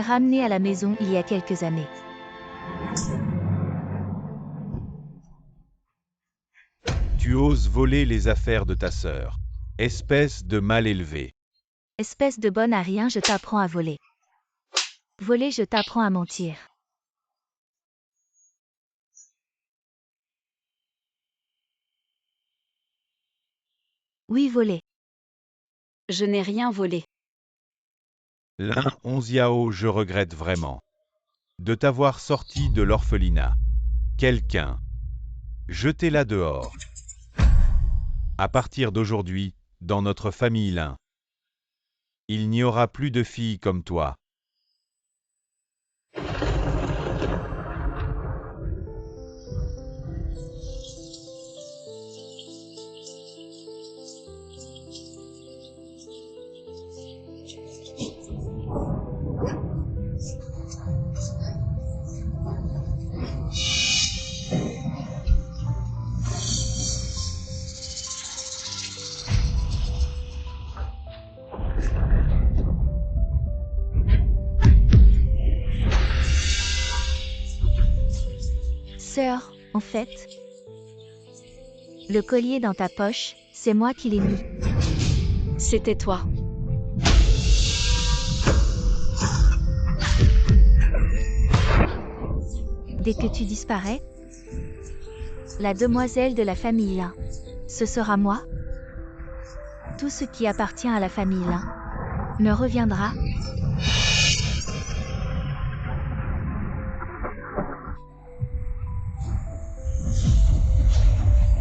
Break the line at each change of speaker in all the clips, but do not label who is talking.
Ramené à la maison il y a quelques années.
Tu oses voler les affaires de ta sœur. Espèce de mal élevé.
Espèce de bonne à rien, je t'apprends à voler. Voler, je t'apprends à mentir. Oui, voler.
Je n'ai rien volé.
Lin Onziao, je regrette vraiment de t'avoir sorti de l'orphelinat. Quelqu'un. Jetez-la dehors. À partir d'aujourd'hui, dans notre famille Lin, il n'y aura plus de filles comme toi.
Sœur, en fait, le collier dans ta poche, c'est moi qui l'ai mis.
C'était toi.
Dès que tu disparais, la demoiselle de la famille Lin, ce sera moi. Tout ce qui appartient à la famille Lin me reviendra.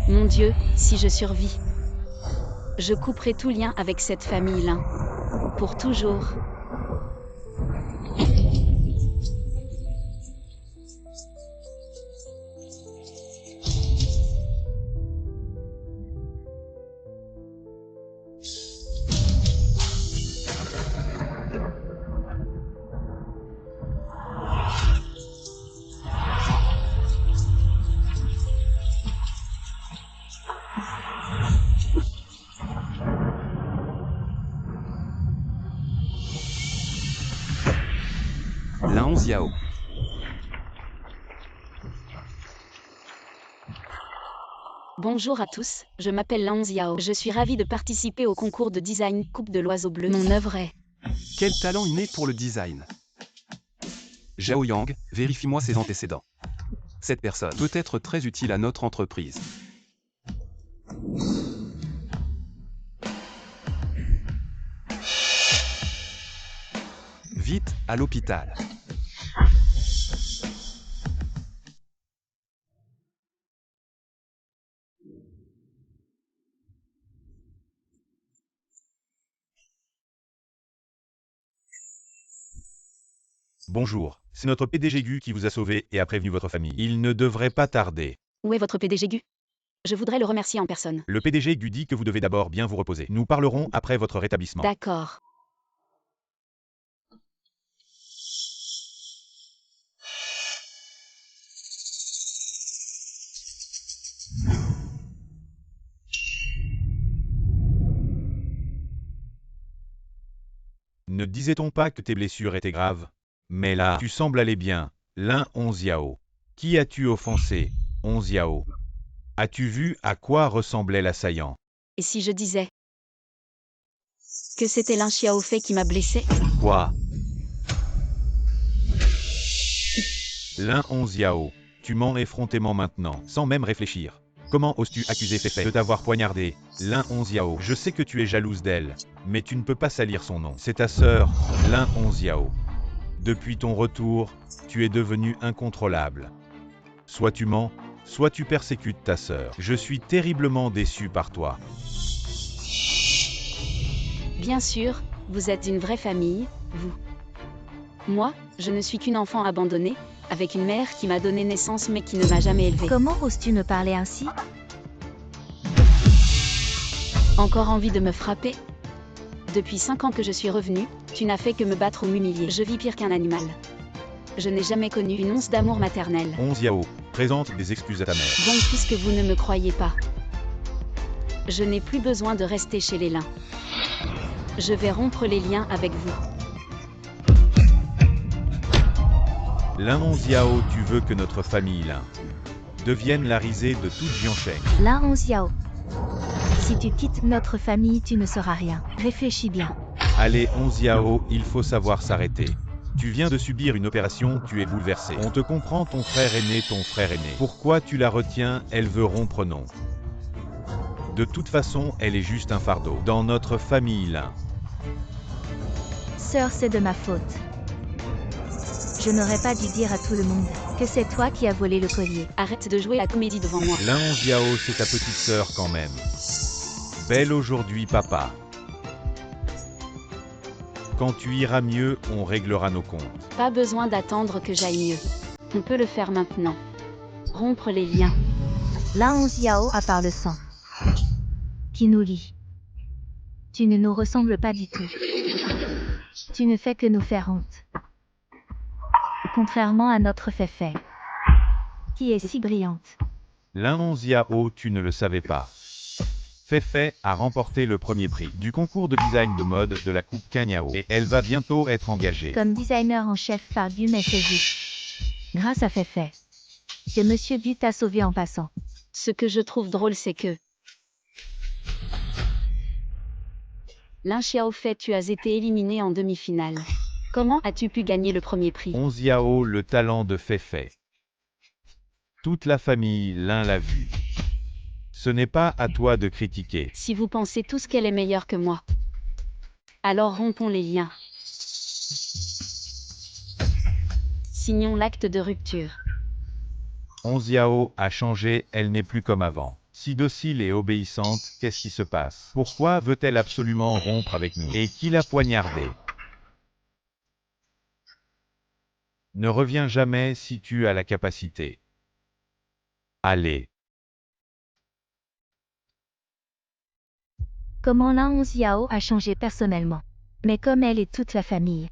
Mon Dieu, si je survis. Je couperai tout lien avec cette famille Lin. Pour toujours.
Lin Onziao.
Bonjour à tous, je m'appelle Lin Onziao. Je suis ravie de participer au concours de design Coupe de l'Oiseau Bleu. Mon œuvre est...
Quel talent inné pour le design. Zhao Yang, vérifie-moi ses antécédents. Cette personne peut être très utile à notre entreprise. Vite, à l'hôpital.
Bonjour, c'est notre PDG Gu qui vous a sauvé et a prévenu votre famille. Il ne devrait pas tarder.
Où est votre PDG Gu? Je voudrais le remercier en personne.
Le PDG Gu dit que vous devez d'abord bien vous reposer. Nous parlerons après votre rétablissement.
D'accord.
Ne disait-on pas que tes blessures étaient graves? Mais là, tu sembles aller bien. Lin Onziao. Qui as-tu offensé, Onziao? As-tu vu à quoi ressemblait l'assaillant?
Et si je disais que c'était Lin Xiaofei qui m'a blessé?
Quoi? Lin Onziao. Tu mens effrontément maintenant, sans même réfléchir. Comment oses-tu accuser Feifei de t'avoir poignardé? Lin Onziao, je sais que tu es jalouse d'elle, mais tu ne peux pas salir son nom. C'est ta sœur, Lin Onziao. Depuis ton retour, tu es devenu incontrôlable. Soit tu mens, soit tu persécutes ta sœur. Je suis terriblement déçu par toi.
Bien sûr, vous êtes une vraie famille, vous. Moi, je ne suis qu'une enfant abandonnée, avec une mère qui m'a donné naissance mais qui ne m'a jamais élevée.
Comment oses-tu me parler ainsi?
Encore envie de me frapper? Depuis 5 ans que je suis revenue, tu n'as fait que me battre ou m'humilier. Je vis pire qu'un animal. Je n'ai jamais connu une once d'amour maternel.
Onziao, présente des excuses à ta mère.
Bon, puisque vous ne me croyez pas, je n'ai plus besoin de rester chez les Lin. Je vais rompre les liens avec vous.
Lin Onziao, tu veux que notre famille Lin devienne la risée de toute Jiangsheng.
Lin Onziao. Si tu quittes notre famille, tu ne seras rien. Réfléchis bien.
Allez, Onziao, il faut savoir s'arrêter. Tu viens de subir une opération, tu es bouleversé. On te comprend, ton frère aîné. Pourquoi tu la retiens? Elle veut rompre, non. De toute façon, elle est juste un fardeau. Dans notre famille, Lin.
Sœur, c'est de ma faute. Je n'aurais pas dû dire à tout le monde que c'est toi qui as volé le collier.
Arrête de jouer la comédie devant moi.
Lin Onziao, c'est ta petite sœur quand même. Belle aujourd'hui, papa. Quand tu iras mieux, on réglera nos comptes.
Pas besoin d'attendre que j'aille mieux. On peut le faire maintenant. Rompre les liens.
Lin Onziao a par le sang qui nous lie. Tu ne nous ressembles pas du tout. Tu ne fais que nous faire honte. Contrairement à notre Féfé, qui est si brillante.
Lin Onziao, tu ne le savais pas. Féfé a remporté le premier prix du concours de design de mode de la Coupe Kanyao et elle va bientôt être engagée
Comme designer en chef par Gu Meiseju. Grâce à Féfé, que Monsieur Gu t'a sauvé en passant.
Ce que je trouve drôle, c'est que Lin Xiaofei, tu as été éliminé en demi-finale. Comment as-tu pu gagner le premier prix?
Onziao, le talent de Féfé. Toute la famille Lin l'a vu. Ce n'est pas à toi de critiquer.
Si vous pensez tous qu'elle est meilleure que moi, alors rompons les liens. Signons l'acte de rupture.
Onziao a changé, elle n'est plus comme avant. Si docile et obéissante, qu'est-ce qui se passe? Pourquoi veut-elle absolument rompre avec nous? Et qui l'a poignardée? Ne reviens jamais si tu as la capacité. Allez.
Comment Lin Onziao a changé personnellement. Mais comme elle est toute la famille.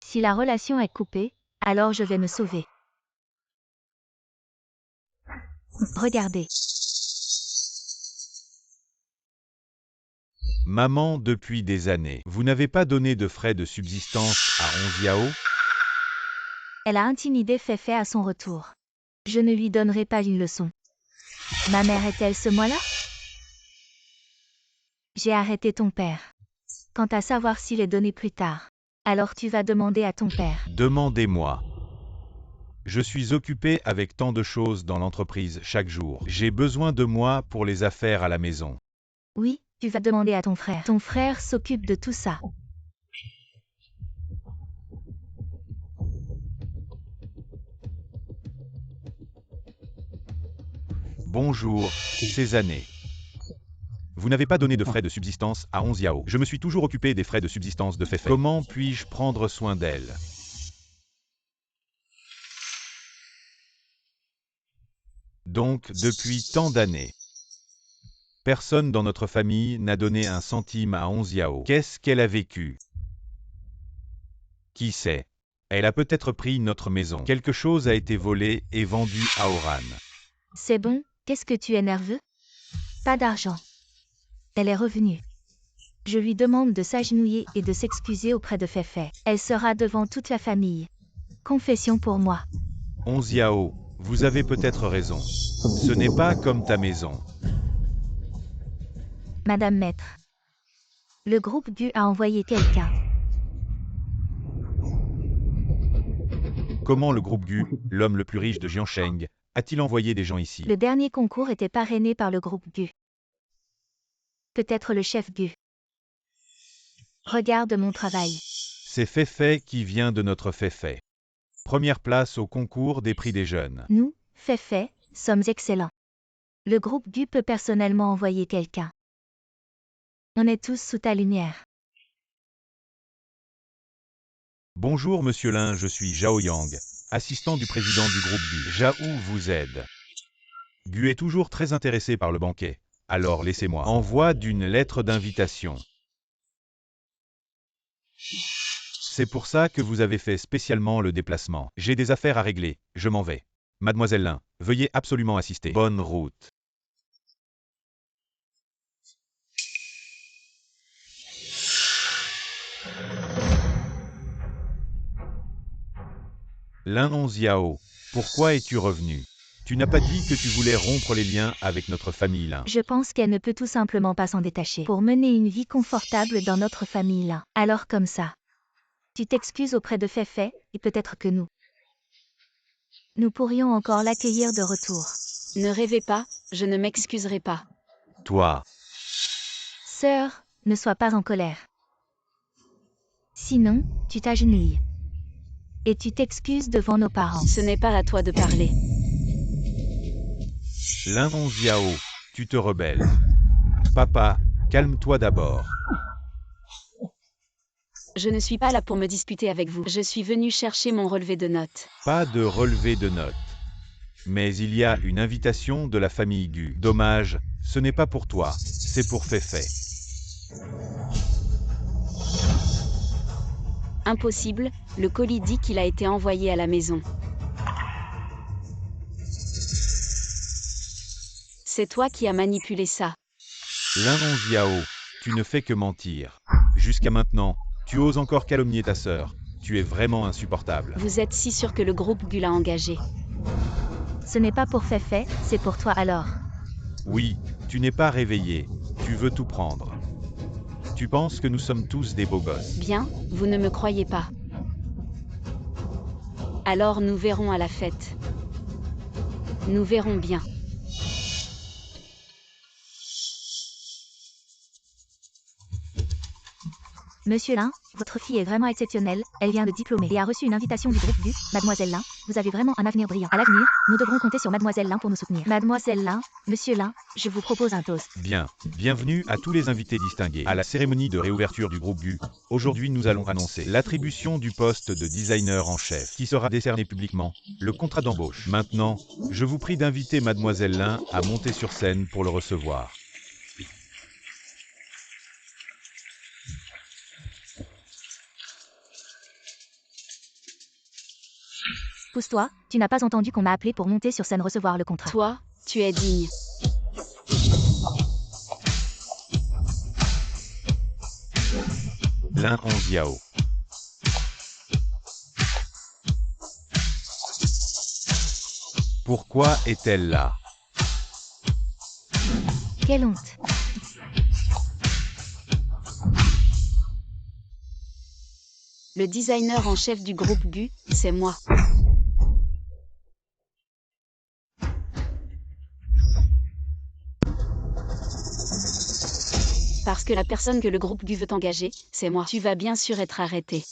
Si la relation est coupée, alors je vais me sauver. Regardez.
Maman, depuis des années, vous n'avez pas donné de frais de subsistance à Onziao?
Elle a intimidé Féfé à son retour. Je ne lui donnerai pas une leçon. Ma mère est-elle ce mois-là? J'ai arrêté ton père. Quant à savoir s'il est donné plus tard, alors tu vas demander à ton père.
Demandez-moi. Je suis occupé avec tant de choses dans l'entreprise chaque jour. J'ai besoin de moi pour les affaires à la maison.
Oui, tu vas demander à ton frère. Ton frère s'occupe de tout ça.
Bonjour, ces années. Vous n'avez pas donné de frais de subsistance à Onziao. Je me suis toujours occupé des frais de subsistance de Féfé. Comment puis-je prendre soin d'elle? Donc, depuis tant d'années, personne dans notre famille n'a donné un centime à Onziao. Qu'est-ce qu'elle a vécu? Qui sait? Elle a peut-être pris notre maison. Quelque chose a été volé et vendu à Oran.
C'est bon, qu'est-ce que tu es nerveux? Pas d'argent. Elle est revenue. Je lui demande de s'agenouiller et de s'excuser auprès de Féfé. Elle sera devant toute la famille. Confession pour moi.
Onziao, vous avez peut-être raison. Ce n'est pas comme ta maison.
Madame Maître. Le groupe Gu a envoyé quelqu'un.
Comment le groupe Gu, l'homme le plus riche de Jiangsheng, a-t-il envoyé des gens ici?
Le dernier concours était parrainé par le groupe Gu. Peut-être le chef Gu. Regarde mon travail.
C'est Féfé qui vient de notre Féfé. Première place au concours des prix des jeunes.
Nous, Féfé, sommes excellents. Le groupe Gu peut personnellement envoyer quelqu'un. On est tous sous ta lumière.
Bonjour Monsieur Lin, je suis Zhao Yang, assistant du président du groupe Gu. Zhao vous aide. Gu est toujours très intéressé par le banquet. Alors laissez-moi. Envoi d'une lettre d'invitation. C'est pour ça que vous avez fait spécialement le déplacement. J'ai des affaires à régler, je m'en vais. Mademoiselle Lin, veuillez absolument assister. Bonne route. Lin 11 Yao, pourquoi es-tu revenu? Tu n'as pas dit que tu voulais rompre les liens avec notre famille Lin.
Je pense qu'elle ne peut tout simplement pas s'en détacher pour mener une vie confortable dans notre famille Lin. Alors comme ça, tu t'excuses auprès de Feifei, et peut-être que nous pourrions encore l'accueillir de retour.
Ne rêvez pas, je ne m'excuserai pas.
Toi,
Sœur, ne sois pas en colère. Sinon, tu t'agenouilles. Et tu t'excuses devant nos parents.
Ce n'est pas à toi de parler.
Lin 11 Yao, tu te rebelles. Papa, calme-toi d'abord.
Je ne suis pas là pour me disputer avec vous. Je suis venu chercher mon relevé de notes.
Pas de relevé de notes. Mais il y a une invitation de la famille Gu. Dommage, ce n'est pas pour toi, c'est pour Feifei.
Impossible, le colis dit qu'il a été envoyé à la maison. C'est toi qui as manipulé ça.
Lin 11 Yao, tu ne fais que mentir. Jusqu'à maintenant, tu oses encore calomnier ta sœur. Tu es vraiment insupportable.
Vous êtes si sûr que le groupe Gu l'a engagé.
Ce n'est pas pour Feifei, c'est pour toi alors.
Oui, tu n'es pas réveillé. Tu veux tout prendre. Tu penses que nous sommes tous des beaux gosses.
Bien, vous ne me croyez pas. Alors nous verrons à la fête. Nous verrons bien.
Monsieur Lin, votre fille est vraiment exceptionnelle, elle vient de diplômer et a reçu une invitation du groupe Gu. Mademoiselle Lin, vous avez vraiment un avenir brillant. À l'avenir, nous devrons compter sur Mademoiselle Lin pour nous soutenir. Mademoiselle Lin, Monsieur Lin, je vous propose un toast.
Bien, bienvenue à tous les invités distingués à la cérémonie de réouverture du groupe Gu. Aujourd'hui nous allons annoncer l'attribution du poste de designer en chef qui sera décerné publiquement, le contrat d'embauche. Maintenant, je vous prie d'inviter Mademoiselle Lin à monter sur scène pour le recevoir.
Pousse-toi, tu n'as pas entendu qu'on m'a appelé pour monter sur scène recevoir le contrat.
Toi, tu es digne.
Lin 11 Yao. Pourquoi est-elle là?
Quelle honte.
Le designer en chef du groupe Gu, c'est moi. Parce que la personne que le groupe Gu veut engager, c'est moi. Tu vas bien sûr être arrêté.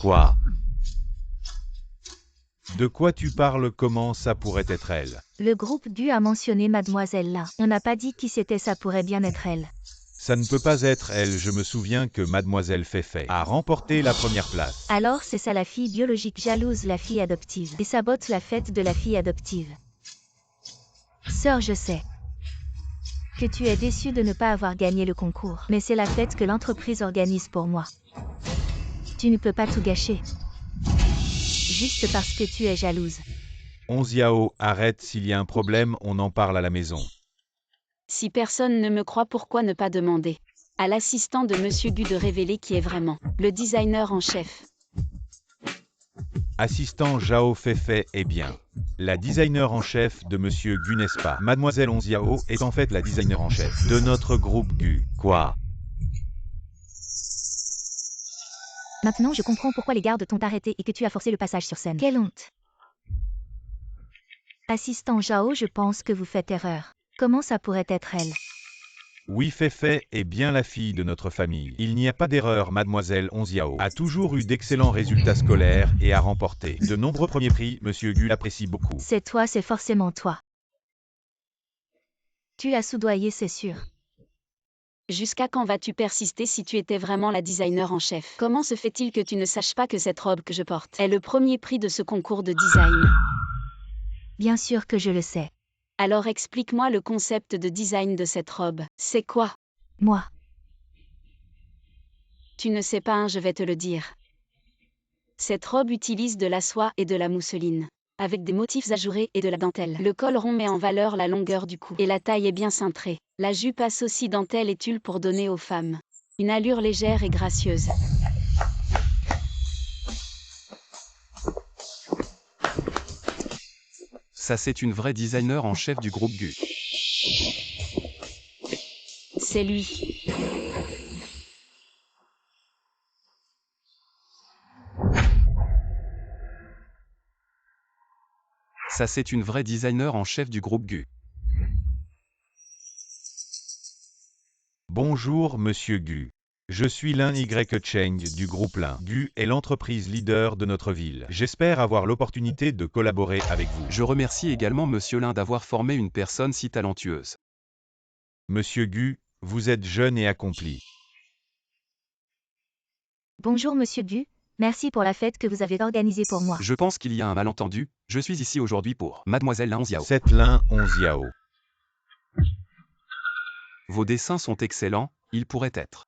Quoi? De quoi tu parles? Comment ça pourrait être elle?
Le groupe Gu a mentionné Mademoiselle Lin. On n'a pas dit qui c'était, ça pourrait bien être elle.
Ça ne peut pas être elle. Je me souviens que Mademoiselle Feifei a remporté la première place.
Alors c'est ça la fille biologique jalouse la fille adoptive et sabote la fête de la fille adoptive. Sœur, je sais que tu es déçue de ne pas avoir gagné le concours, mais c'est la fête que l'entreprise organise pour moi. Tu ne peux pas tout gâcher. Juste parce que tu es jalouse.
11 Yao, arrête, s'il y a un problème, on en parle à la maison.
Si personne ne me croit, pourquoi ne pas demander à l'assistant de Monsieur Gu de révéler qui est vraiment le designer en chef.
Assistant Zhao Feifei est bien la designer en chef de Monsieur Gu, n'est-ce pas? Mademoiselle 11 Yao est en fait la designer en chef de notre groupe Gu. Quoi?
Maintenant je comprends pourquoi les gardes t'ont arrêté et que tu as forcé le passage sur scène. Quelle honte. Assistant Zhao, je pense que vous faites erreur. Comment ça pourrait être elle?
Oui, Feifei est bien la fille de notre famille. Il n'y a pas d'erreur. Mademoiselle 11 Yao a toujours eu d'excellents résultats scolaires et a remporté de nombreux premiers prix. Monsieur Gu l'apprécie beaucoup.
C'est toi, c'est forcément toi. Tu as soudoyé, c'est sûr.
Jusqu'à quand vas-tu persister si tu étais vraiment la designer en chef? Comment se fait-il que tu ne saches pas que cette robe que je porte est le premier prix de ce concours de design?
Bien sûr que je le sais.
Alors explique-moi le concept de design de cette robe. C'est quoi?
Moi.
Tu ne sais pas, hein, je vais te le dire. Cette robe utilise de la soie et de la mousseline, avec des motifs ajourés et de la dentelle. Le col rond met en valeur la longueur du cou et la taille est bien cintrée. La jupe associe dentelle et tulle pour donner aux femmes une allure légère et gracieuse.
Ça c'est une vraie designer en chef du groupe Gu.
C'est lui.
Ça c'est une vraie designer en chef du groupe Gu.
Bonjour Monsieur Gu. Je suis Lin Y Cheng du groupe Lin. Gu est l'entreprise leader de notre ville. J'espère avoir l'opportunité de collaborer avec vous.
Je remercie également Monsieur Lin d'avoir formé une personne si talentueuse.
Monsieur Gu, vous êtes jeune et accompli.
Bonjour Monsieur Gu, merci pour la fête que vous avez organisée pour moi.
Je pense qu'il y a un malentendu, je suis ici aujourd'hui pour Mademoiselle Lin Xiao.
C'est Lin 11 Yao.
Vos dessins sont excellents, ils pourraient être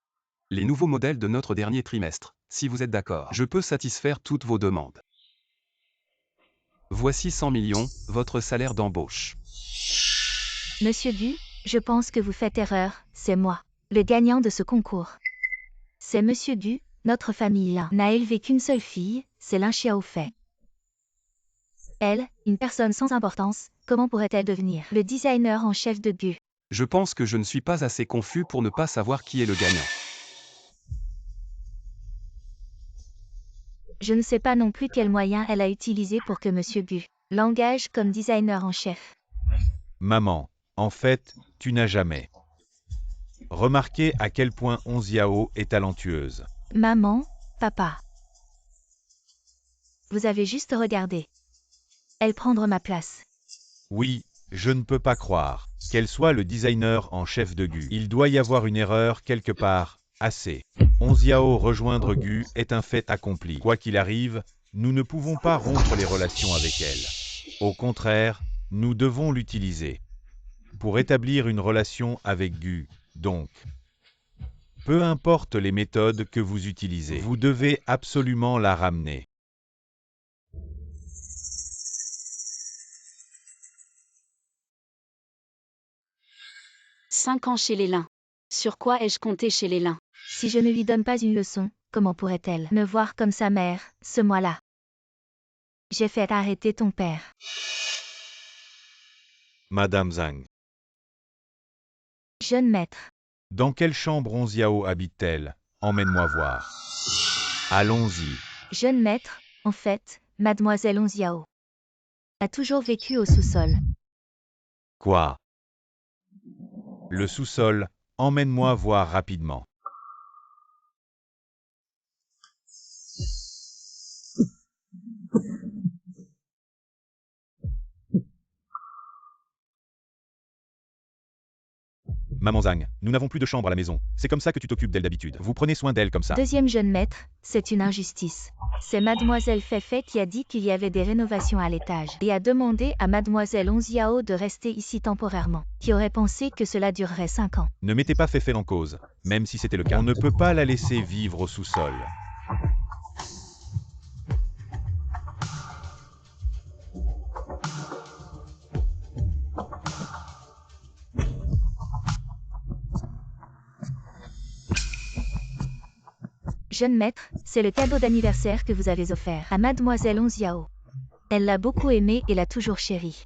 les nouveaux modèles de notre dernier trimestre. Si vous êtes d'accord, je peux satisfaire toutes vos demandes. Voici 100 millions, votre salaire d'embauche.
Monsieur Gu, je pense que vous faites erreur, c'est moi, le gagnant de ce concours. C'est Monsieur Gu, notre famille Lin n'a élevé qu'une seule fille, c'est Lin Xiaofei. Elle, une personne sans importance, comment pourrait-elle devenir le designer en chef de Gu?
Je pense que je ne suis pas assez confus pour ne pas savoir qui est le gagnant.
Je ne sais pas non plus quel moyen elle a utilisé pour que Monsieur Gu l'engage comme designer en chef.
Maman, en fait, tu n'as jamais remarqué à quel point 11 Yao est talentueuse.
Maman, papa. Vous avez juste regardé. Elle prendre ma place.
Oui, je ne peux pas croire qu'elle soit le designer en chef de Gu. Il doit y avoir une erreur quelque part. Assez. 11 Yao rejoindre Gu est un fait accompli. Quoi qu'il arrive, nous ne pouvons pas rompre les relations avec elle. Au contraire, nous devons l'utiliser pour établir une relation avec Gu. Donc, peu importe les méthodes que vous utilisez, vous devez absolument la ramener. «
5 ans chez les Lin. Sur quoi ai-je compté chez les Lin?
Si je ne lui donne pas une leçon, comment pourrait-elle me voir comme sa mère, ce mois-là? J'ai fait arrêter ton père.
Madame Zhang.
Jeune maître.
Dans quelle chambre 11 Yao habite-t-elle? Emmène-moi voir. Allons-y.
Jeune maître, en fait, Mademoiselle 11 Yao a toujours vécu au sous-sol.
Quoi? Le sous-sol, emmène-moi voir rapidement. Maman Zhang, nous n'avons plus de chambre à la maison. C'est comme ça que tu t'occupes d'elle d'habitude. Vous prenez soin d'elle comme ça.
Deuxième jeune maître, c'est une injustice. C'est Mademoiselle Feifei qui a dit qu'il y avait des rénovations à l'étage et a demandé à Mademoiselle 11 Yao de rester ici temporairement, qui aurait pensé que cela durerait 5 ans.
Ne mettez pas Feifei en cause, même si c'était le cas. On ne peut pas la laisser vivre au sous-sol.
Jeune maître, c'est le cadeau d'anniversaire que vous avez offert à Mademoiselle 11 Yao. Elle l'a beaucoup aimé et l'a toujours chéri.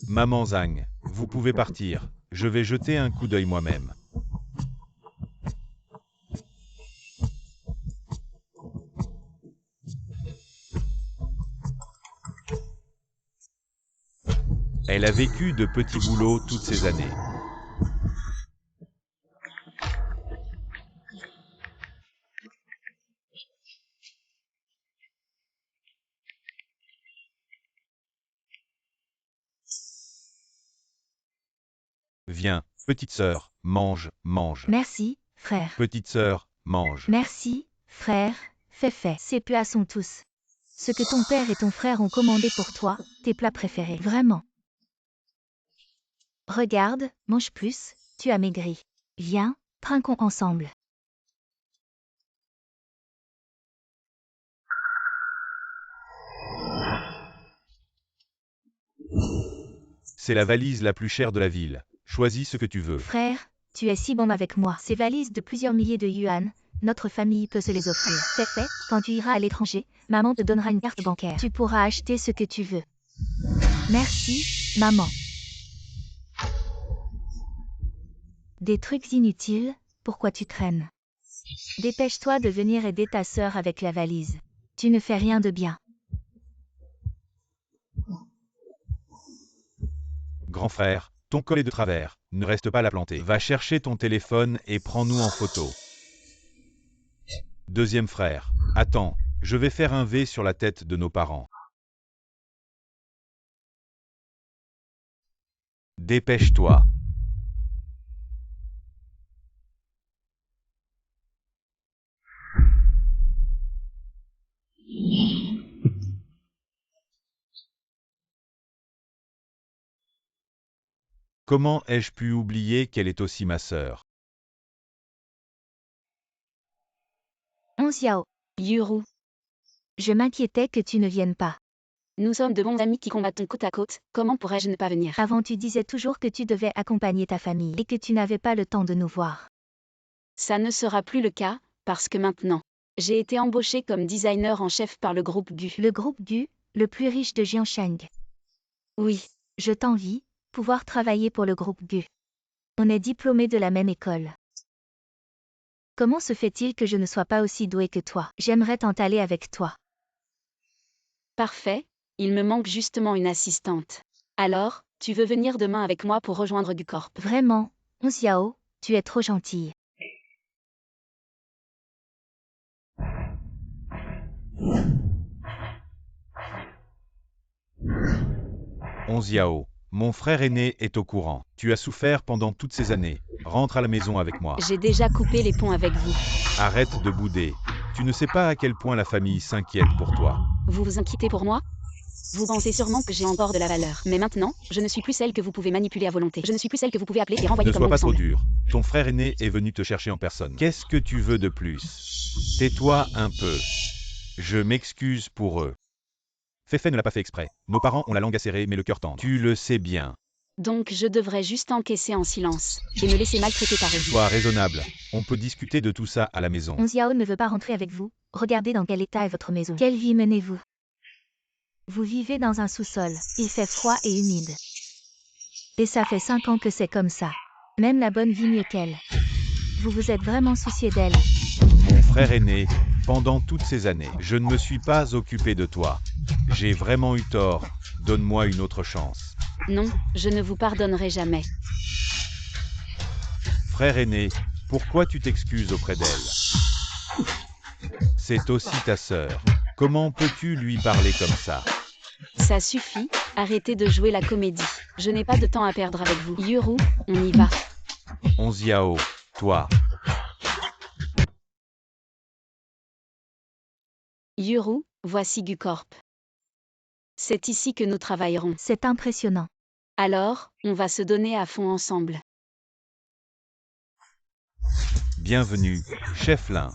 Maman Zhang, vous pouvez partir. Je vais jeter un coup d'œil moi-même. Elle a vécu de petits boulots toutes ces années. Viens, petite sœur, mange, mange.
Merci, frère.
Petite sœur, mange.
Merci, frère, Feifei. Ces plats sont tous ce que ton père et ton frère ont commandé pour toi, tes plats préférés. Vraiment. Regarde, mange plus, tu as maigri. Viens, trinquons ensemble.
C'est la valise la plus chère de la ville. Choisis ce que tu veux.
Frère, tu es si bon avec moi. Ces valises de plusieurs milliers de yuan, notre famille peut se les offrir. C'est fait, quand tu iras à l'étranger, maman te donnera une carte bancaire. Tu pourras acheter ce que tu veux. Merci, maman. Des trucs inutiles, pourquoi tu traînes? Dépêche-toi de venir aider ta sœur avec la valise. Tu ne fais rien de bien.
Grand frère, ton col est de travers, ne reste pas la planter. Va chercher ton téléphone et prends-nous en photo. Deuxième frère, attends, je vais faire un V sur la tête de nos parents. Dépêche-toi. Comment ai-je pu oublier qu'elle est aussi ma sœur?
Xiao,
Yuru,
je m'inquiétais que tu ne viennes pas.
nous sommes de bons amis qui combattons côte à côte, comment pourrais-je ne pas venir?
Avant tu disais toujours que tu devais accompagner ta famille et que tu n'avais pas le temps de nous voir.
Ça ne sera plus le cas, parce que maintenant, j'ai été embauché comme designer en chef par le groupe GU.
Le groupe GU, le plus riche de Jiangshang.
Oui,
Je t'envie, pouvoir travailler pour le groupe GU. On est diplômés de la même école. Comment se fait-il que je ne sois pas aussi doué que toi? J'aimerais t'entaller avec toi.
parfait, il me manque justement une assistante. Alors, tu veux venir demain avec moi pour rejoindre GU Corp?
Vraiment, Xiao, tu es trop gentille.
Xiao, mon frère aîné est au courant. Tu as souffert pendant toutes ces années. Rentre à la maison avec moi.
J'ai déjà coupé les ponts avec vous.
Arrête de bouder. Tu ne sais pas à quel point la famille s'inquiète pour toi.
Vous vous inquiétez pour moi? Vous pensez sûrement que j'ai encore de la valeur. Mais maintenant, je ne suis plus celle que vous pouvez manipuler à volonté. Je ne suis plus celle que vous pouvez appeler et renvoyer
Ne
comme
sois
bon
pas
vous
trop
semble.
dur. Ton frère aîné est venu te chercher en personne. Qu'est-ce que tu veux de plus? Tais-toi un peu. Je m'excuse pour eux. Feifei ne l'a pas fait exprès. Nos parents ont la langue acérée mais le cœur tendre. Tu le sais bien.
Donc je devrais juste encaisser en silence et me laisser maltraiter par eux.
Sois raisonnable. On peut discuter de tout ça à la maison.
Xiao ne veut pas rentrer avec vous. Regardez dans quel état est votre maison. Quelle vie menez-vous? Vous vivez dans un sous-sol. Il fait froid et humide. Et ça fait 5 ans que c'est comme ça. Même la bonne vit mieux qu'elle. Vous vous êtes vraiment soucié d'elle.
Mon frère aîné, pendant toutes ces années, je ne me suis pas occupé de toi. J'ai vraiment eu tort. Donne-moi une autre chance.
Non, je ne vous pardonnerai jamais.
Frère aîné, pourquoi tu t'excuses auprès d'elle? C'est aussi ta sœur. Comment peux-tu lui parler comme ça?
Ça suffit, arrêtez de jouer la comédie. Je n'ai pas de temps à perdre avec vous. Yuru, on y va.
Xiao, toi.
Yuru, voici GU Corp. C'est ici que nous travaillerons.
C'est impressionnant.
Alors, on va se donner à fond ensemble.
Bienvenue, chef Lin.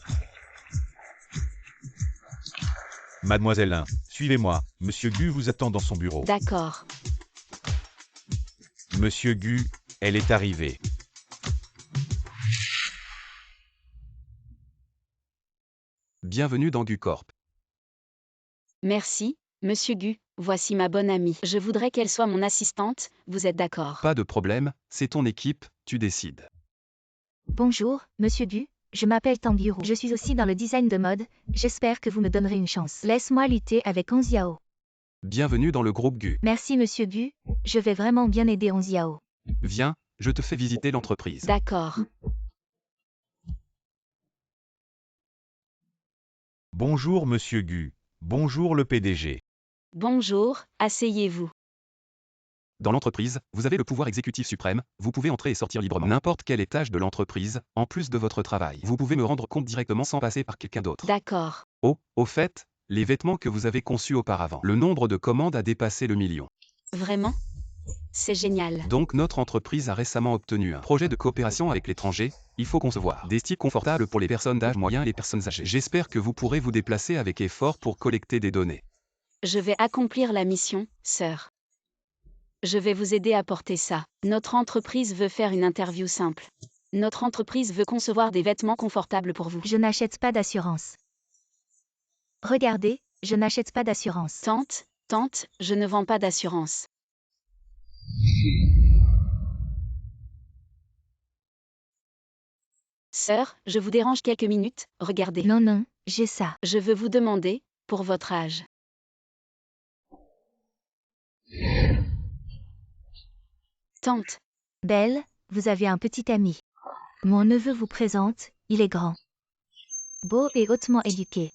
Mademoiselle Lin, suivez-moi. Monsieur Gu vous attend dans son bureau.
D'accord.
Monsieur Gu, elle est arrivée.
Bienvenue dans GU Corp.
Merci, Monsieur GU, voici ma bonne amie. Je voudrais qu'elle soit mon assistante, vous êtes d'accord?
Pas de problème, c'est ton équipe, tu décides.
Bonjour, Monsieur Gu. Je m'appelle Tangyuru. Je suis aussi dans le design de mode. J'espère que vous me donnerez une chance. Laisse-moi lutter avec Xiao.
Bienvenue dans le groupe GU.
Merci Monsieur Gu. Je vais vraiment bien aider Xiao.
Viens, je te fais visiter l'entreprise.
D'accord.
Bonjour Monsieur Gu. Bonjour le PDG.
Bonjour, asseyez-vous.
Dans l'entreprise, vous avez le pouvoir exécutif suprême, vous pouvez entrer et sortir librement. N'importe quel étage de l'entreprise, en plus de votre travail. Vous pouvez me rendre compte directement sans passer par quelqu'un d'autre.
D'accord.
Oh, au fait, les vêtements que vous avez conçus auparavant. Le nombre de commandes a dépassé le million.
Vraiment? C'est génial.
Donc notre entreprise a récemment obtenu un projet de coopération avec l'étranger. Il faut concevoir des styles confortables pour les personnes d'âge moyen et les personnes âgées. J'espère que vous pourrez vous déplacer avec effort pour collecter des données.
Je vais accomplir la mission, sœur. Je vais vous aider à porter ça. Notre entreprise veut faire une interview simple. Notre entreprise veut concevoir des vêtements confortables pour vous.
Je n'achète pas d'assurance. Regardez, je n'achète pas d'assurance.
Tante, je ne vends pas d'assurance. Sœur, je vous dérange quelques minutes, regardez.
Non, non, j'ai ça.
Je veux vous demander, pour votre âge. Tante,
Belle, vous avez un petit ami. Mon neveu vous présente, il est grand. Beau et hautement éduqué.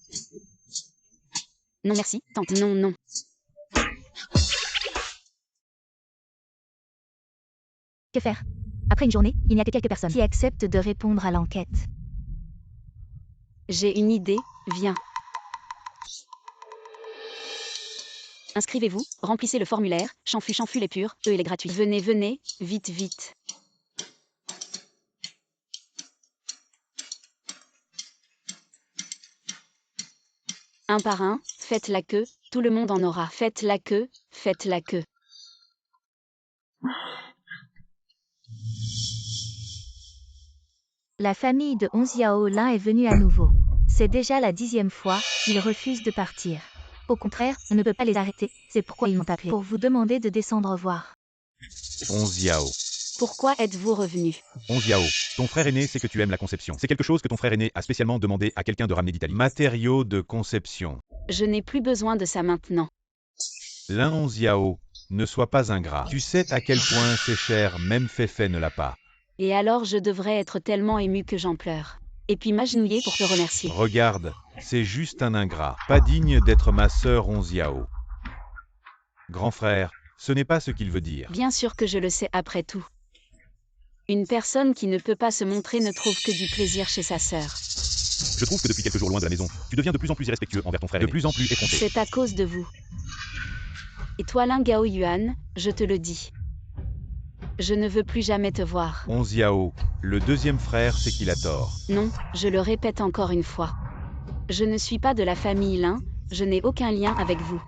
non merci, tante, non, non.
Que faire? Après une journée, il n'y a que quelques personnes qui acceptent de répondre à l'enquête.
J'ai une idée, viens. Inscrivez-vous, remplissez le formulaire, Chanfu est pur, il est gratuit. Venez, venez, vite, vite. Un par un, faites la queue, tout le monde en aura. Faites la queue, faites la queue.
La famille de Onziao Lin est venue à nouveau. C'est déjà la 10e fois, ils refusent de partir. Au contraire, on ne peut pas les arrêter, c'est pourquoi ils m'ont appelé pour vous demander de descendre voir.
Onziao.
Pourquoi êtes-vous revenu?
Onziao, ton frère aîné sait que tu aimes la conception. C'est quelque chose que ton frère aîné a spécialement demandé à quelqu'un de ramener d'Italie. Matériaux de conception.
Je n'ai plus besoin de ça maintenant.
L'un Onziao, ne sois pas ingrat. Tu sais à quel point c'est cher, même Féfé ne l'a pas.
Et alors je devrais être tellement ému que j'en pleure. Et puis m'agenouiller pour te remercier.
Regarde, c'est juste un ingrat, pas digne d'être ma sœur Onziao. Grand frère, ce n'est pas ce qu'il veut dire.
Bien sûr que je le sais après tout. Une personne qui ne peut pas se montrer ne trouve que du plaisir chez sa sœur.
Je trouve que depuis quelques jours loin de la maison, tu deviens de plus en plus irrespectueux envers ton frère, de plus en plus effronté.
C'est à cause de vous. Et toi Lin Gao Yuan, je te le dis. Je ne veux plus jamais te voir.
Onziao, le deuxième frère sait qu'il a tort.
Non, je le répète encore une fois. Je ne suis pas de la famille Lin, je n'ai aucun lien avec vous.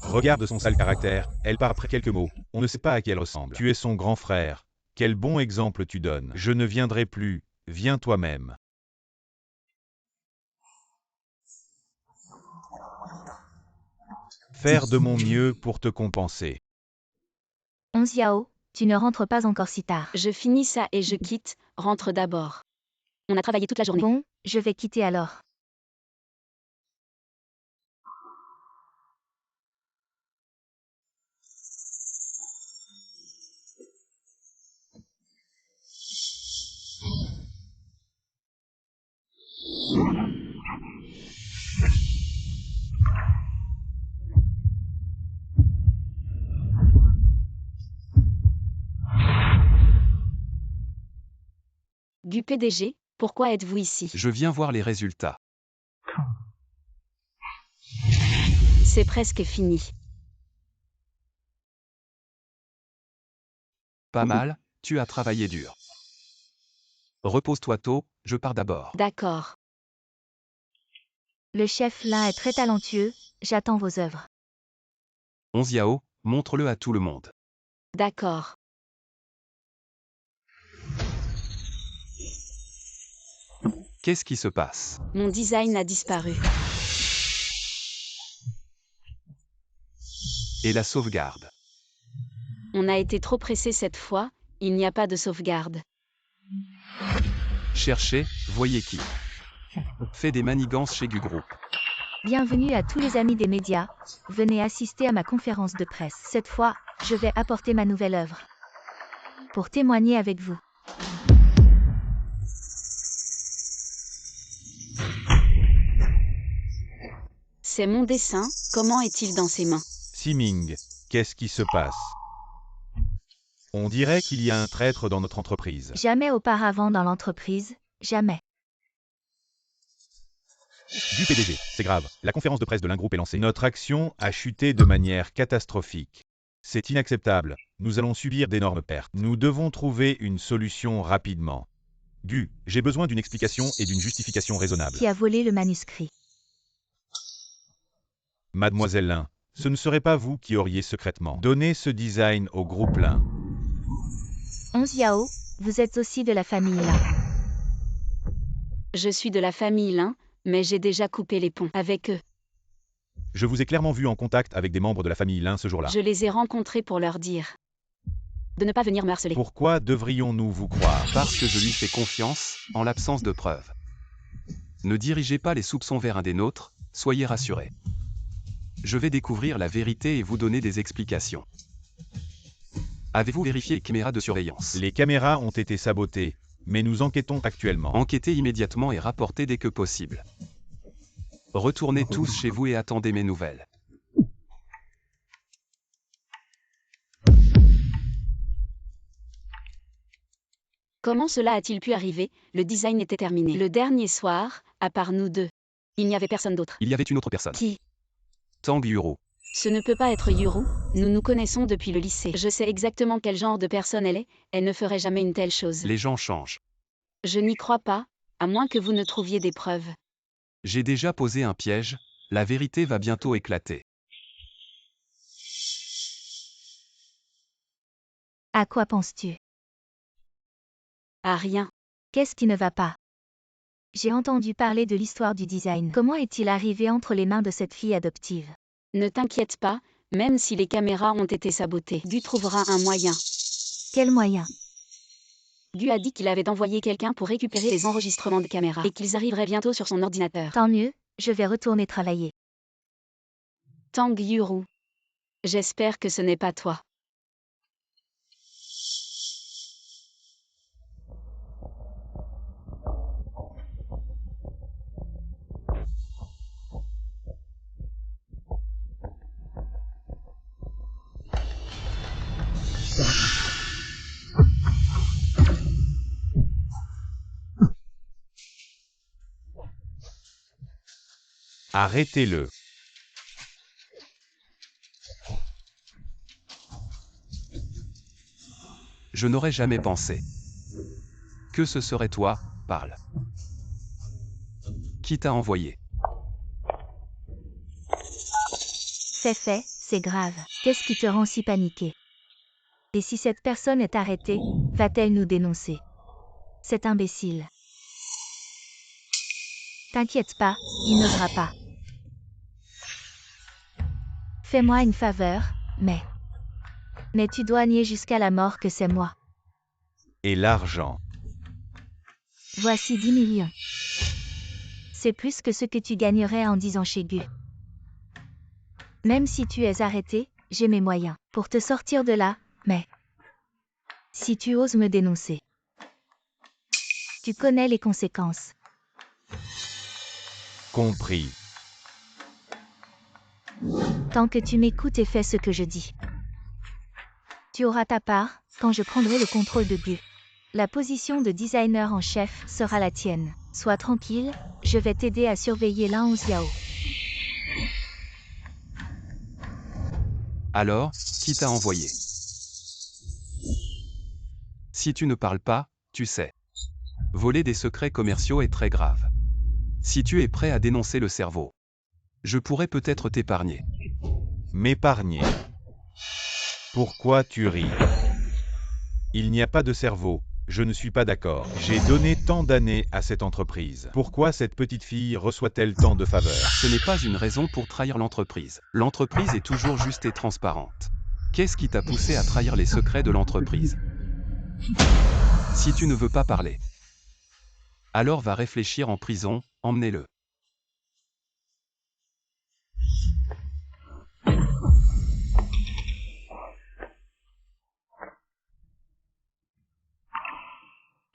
Regarde son sale caractère, elle part après quelques mots, on ne sait pas à qui elle ressemble. Tu es son grand frère. Quel bon exemple tu donnes. Je ne viendrai plus, viens toi-même. Faire de mon mieux pour te compenser.
Onziao, tu ne rentres pas encore si tard.
Je finis ça et je quitte, rentre d'abord. On a travaillé toute la journée.
Bon, je vais quitter alors.
Du PDG, pourquoi êtes-vous ici?
Je viens voir les résultats.
C'est presque fini.
Pas mal, tu as travaillé dur. Repose-toi tôt, je pars d'abord.
D'accord.
Le chef Lin est très talentueux, j'attends vos œuvres.
Onziao, montre-le à tout le monde.
D'accord.
Qu'est-ce qui se passe?
Mon design a disparu.
Et la sauvegarde?
On a été trop pressé cette fois, il n'y a pas de sauvegarde.
Cherchez, voyez qui. Fait des manigances chez du groupe.
Bienvenue à tous les amis des médias, venez assister à ma conférence de presse. Cette fois, je vais apporter ma nouvelle œuvre. Pour témoigner avec vous.
C'est mon dessin, comment est-il dans ses mains?
Siming, qu'est-ce qui se passe? On dirait qu'il y a un traître dans notre entreprise.
Jamais auparavant dans l'entreprise, jamais.
Du PDG, c'est grave, la conférence de presse de l'un groupe est lancée. Notre action a chuté de manière catastrophique. C'est inacceptable, nous allons subir d'énormes pertes. Nous devons trouver une solution rapidement. J'ai besoin d'une explication et d'une justification raisonnable.
Qui a volé le manuscrit?
Mademoiselle Lin, ce ne serait pas vous qui auriez secrètement donné ce design au groupe Lin.
Onziao, vous êtes aussi de la famille Lin.
Je suis de la famille Lin, mais j'ai déjà coupé les ponts avec eux.
Je vous ai clairement vu en contact avec des membres de la famille Lin ce jour-là.
Je les ai rencontrés pour leur dire. de ne pas venir me harceler.
Pourquoi devrions-nous vous croire?
Parce que je lui fais confiance, en l'absence de preuves. Ne dirigez pas les soupçons vers un des nôtres, soyez rassurés. Je vais découvrir la vérité et vous donner des explications. Avez-vous vérifié les caméras de surveillance?
Les caméras ont été sabotées, mais nous enquêtons actuellement.
Enquêtez immédiatement et rapportez dès que possible. Retournez tous chez vous et attendez mes nouvelles.
Comment cela a-t-il pu arriver? Le design était terminé. Le dernier soir, à part nous deux, il n'y avait personne d'autre.
Il y avait une autre personne.
Qui?
Tang Yuro.
Ce ne peut pas être Yuru. Nous nous connaissons depuis le lycée. Je sais exactement quel genre de personne elle est. Elle ne ferait jamais une telle chose.
Les gens changent.
Je n'y crois pas, à moins que vous ne trouviez des preuves.
J'ai déjà posé un piège, la vérité va bientôt éclater.
À quoi penses-tu?
À rien.
Qu'est-ce qui ne va pas? J'ai entendu parler de l'histoire du design. Comment est-il arrivé entre les mains de cette fille adoptive?
Ne t'inquiète pas, même si les caméras ont été sabotées, Gu trouvera un moyen.
Quel moyen?
Gu a dit qu'il avait envoyé quelqu'un pour récupérer les enregistrements de caméras et qu'ils arriveraient bientôt sur son ordinateur.
Tant mieux, je vais retourner travailler.
Tang Yuru. J'espère que ce n'est pas toi.
Arrêtez-le.
Je n'aurais jamais pensé. Que ce serait toi, parle. Qui t'a envoyé?
C'est fait, c'est grave. Qu'est-ce qui te rend si paniqué? Et si cette personne est arrêtée, va-t-elle nous dénoncer? C'est imbécile. T'inquiète pas, il n'osera pas. Fais-moi une faveur, mais tu dois nier jusqu'à la mort que c'est moi.
Et l'argent.
Voici 10 millions. C'est plus que ce que tu gagnerais en disant chez Gu. Même si tu es arrêté, j'ai mes moyens pour te sortir de là, mais si tu oses me dénoncer, tu connais les conséquences.
Compris.
Tant que tu m'écoutes et fais ce que je dis, tu auras ta part quand je prendrai le contrôle de Gu. La position de designer en chef sera la tienne. Sois tranquille, je vais t'aider à surveiller l'A11 Yao.
Alors, qui t'a envoyé? Si tu ne parles pas, tu sais. Voler des secrets commerciaux est très grave. Si tu es prêt à dénoncer le cerveau, je pourrais peut-être t'épargner.
M'épargner. Pourquoi tu ris? Il n'y a pas de cerveau. Je ne suis pas d'accord. J'ai donné tant d'années à cette entreprise. Pourquoi cette petite fille reçoit-elle tant de faveurs?
Ce n'est pas une raison pour trahir l'entreprise. L'entreprise est toujours juste et transparente. Qu'est-ce qui t'a poussé à trahir les secrets de l'entreprise? Si tu ne veux pas parler, alors va réfléchir en prison, emmenez-le.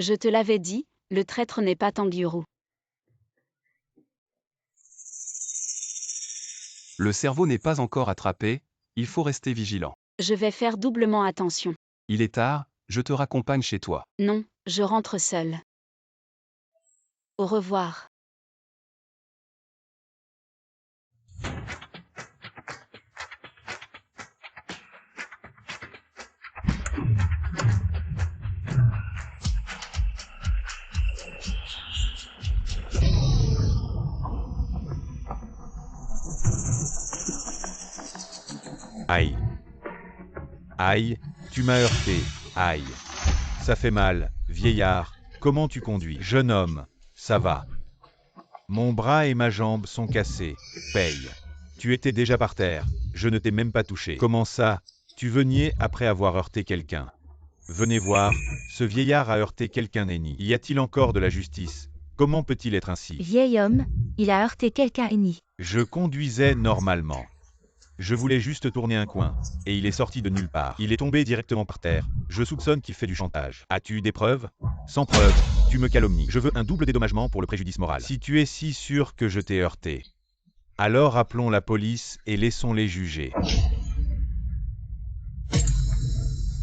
Je te l'avais dit, le traître n'est pas Tang Yuru.
Le cerveau n'est pas encore attrapé, il faut rester vigilant.
Je vais faire doublement attention.
Il est tard, je te raccompagne chez toi.
Non, je rentre seule. Au revoir.
Aïe. Aïe, tu m'as heurté. Aïe. Ça fait mal, vieillard. Comment tu conduis? Jeune homme, ça va. Mon bras et ma jambe sont cassés. Paye. Tu étais déjà par terre. Je ne t'ai même pas touché. Comment ça? Tu veux nier après avoir heurté quelqu'un? Venez voir, ce vieillard a heurté quelqu'un Nenny. Y a-t-il encore de la justice? Comment peut-il être ainsi?
Vieil homme, il a heurté quelqu'un Henny.
Je conduisais normalement. Je voulais juste tourner un coin, et il est sorti de nulle part. Il est tombé directement par terre. Je soupçonne qu'il fait du chantage. As-tu des preuves? Sans preuves, tu me calomnies. Je veux un double dédommagement pour le préjudice moral. Si tu es si sûr que je t'ai heurté, alors appelons la police et laissons-les juger.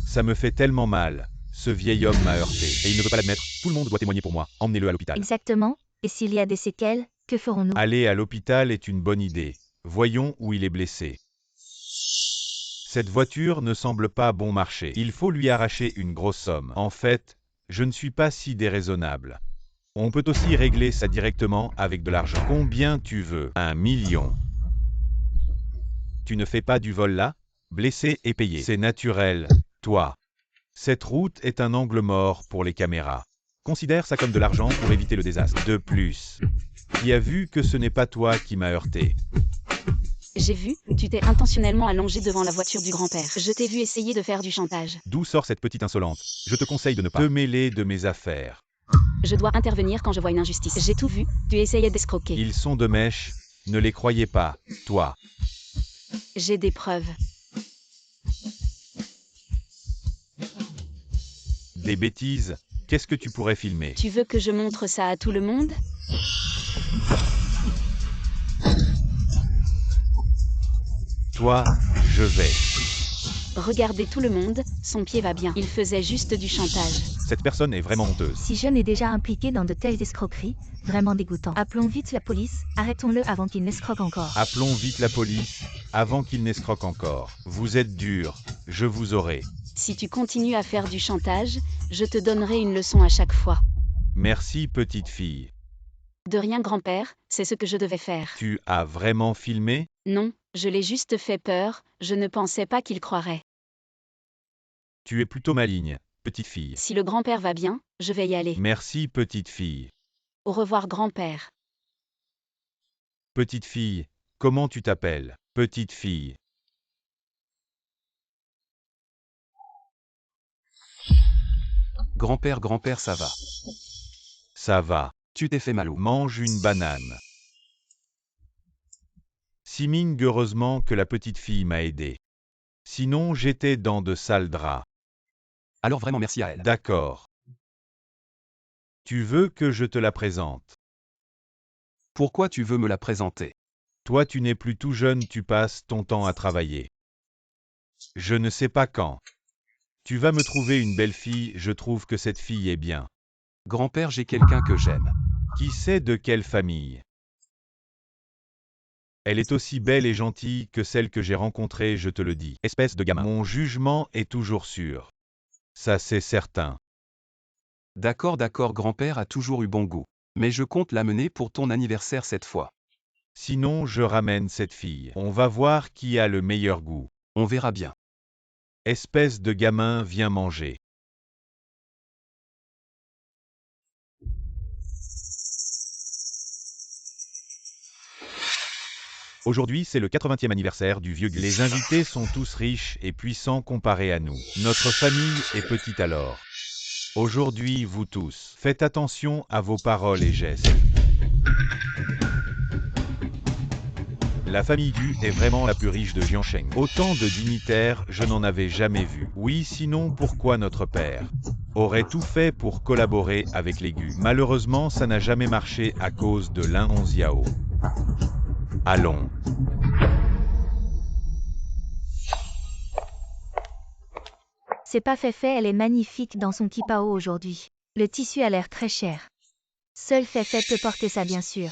Ça me fait tellement mal. Ce vieil homme m'a heurté, et il ne veut pas l'admettre. Tout le monde doit témoigner pour moi. Emmenez-le à l'hôpital.
Exactement. Et s'il y a des séquelles, que ferons-nous?
Aller à l'hôpital est une bonne idée. Voyons où il est blessé. Cette voiture ne semble pas bon marché. Il faut lui arracher une grosse somme. En fait, je ne suis pas si déraisonnable. On peut aussi régler ça directement avec de l'argent. Combien tu veux? 1 million. Tu ne fais pas du vol là? Blessé et payé. C'est naturel, toi. Cette route est un angle mort pour les caméras. Considère ça comme de l'argent pour éviter le désastre. De plus, qui a vu que ce n'est pas toi qui m'as heurté?
J'ai vu, tu t'es intentionnellement allongé devant la voiture du grand-père. Je t'ai vu essayer de faire du chantage.
D'où sort cette petite insolente? Je te conseille de ne pas te mêler de mes affaires.
Je dois intervenir quand je vois une injustice. J'ai tout vu, tu essayais d'escroquer.
Ils sont de mèche, ne les croyez pas, toi.
J'ai des preuves.
Des bêtises? Qu'est-ce que tu pourrais filmer?
Tu veux que je montre ça à tout le monde?
Toi, je vais.
Regardez tout le monde, son pied va bien. Il faisait juste du chantage.
Cette personne est vraiment honteuse.
Si John est déjà impliqué dans de telles escroqueries, vraiment dégoûtant. Appelons vite la police, arrêtons-le avant qu'il n'escroque encore.
Appelons vite la police, avant qu'il n'escroque encore. Vous êtes dur, je vous aurai.
Si tu continues à faire du chantage, je te donnerai une leçon à chaque fois.
Merci petite fille.
De rien grand-père, c'est ce que je devais faire.
Tu as vraiment filmé?
Non, je l'ai juste fait peur, je ne pensais pas qu'il croirait.
Tu es plutôt maligne, petite fille.
Si le grand-père va bien, je vais y aller.
Merci petite fille.
Au revoir grand-père.
Petite fille, comment tu t'appelles? Petite fille.
Grand-père, grand-père, ça va.
Ça va.
Tu t'es fait mal où?
Mange une banane. Siming, heureusement que la petite fille m'a aidé. Sinon j'étais dans de sales draps.
Alors vraiment merci à elle.
D'accord. Tu veux que je te la présente?
Pourquoi tu veux me la présenter?
Toi tu n'es plus tout jeune, tu passes ton temps à travailler. Je ne sais pas quand. Tu vas me trouver une belle fille, je trouve que cette fille est bien.
Grand-père, j'ai quelqu'un que j'aime.
Qui sait de quelle famille? Elle est aussi belle et gentille que celle que j'ai rencontrée, je te le dis. Espèce de gamin. Mon jugement est toujours sûr. Ça c'est certain.
D'accord, d'accord, grand-père a toujours eu bon goût. Mais je compte l'amener pour ton anniversaire cette fois.
Sinon je ramène cette fille. On va voir qui a le meilleur goût.
On verra bien.
Espèce de gamin, viens manger. Aujourd'hui, c'est le 80e anniversaire du vieux Gus. Les invités sont tous riches et puissants comparés à nous. Notre famille est petite alors. Aujourd'hui, vous tous, faites attention à vos paroles et gestes. La famille Gu est vraiment la plus riche de Jiansheng. Autant de dignitaires, je n'en avais jamais vu. Oui, sinon pourquoi notre père aurait tout fait pour collaborer avec les Gu? Malheureusement, ça n'a jamais marché à cause de Lin Hongxiao. Allons.
C'est pas fait, elle est magnifique dans son kipao aujourd'hui. Le tissu a l'air très cher. Seul Féfé peut porter ça bien sûr.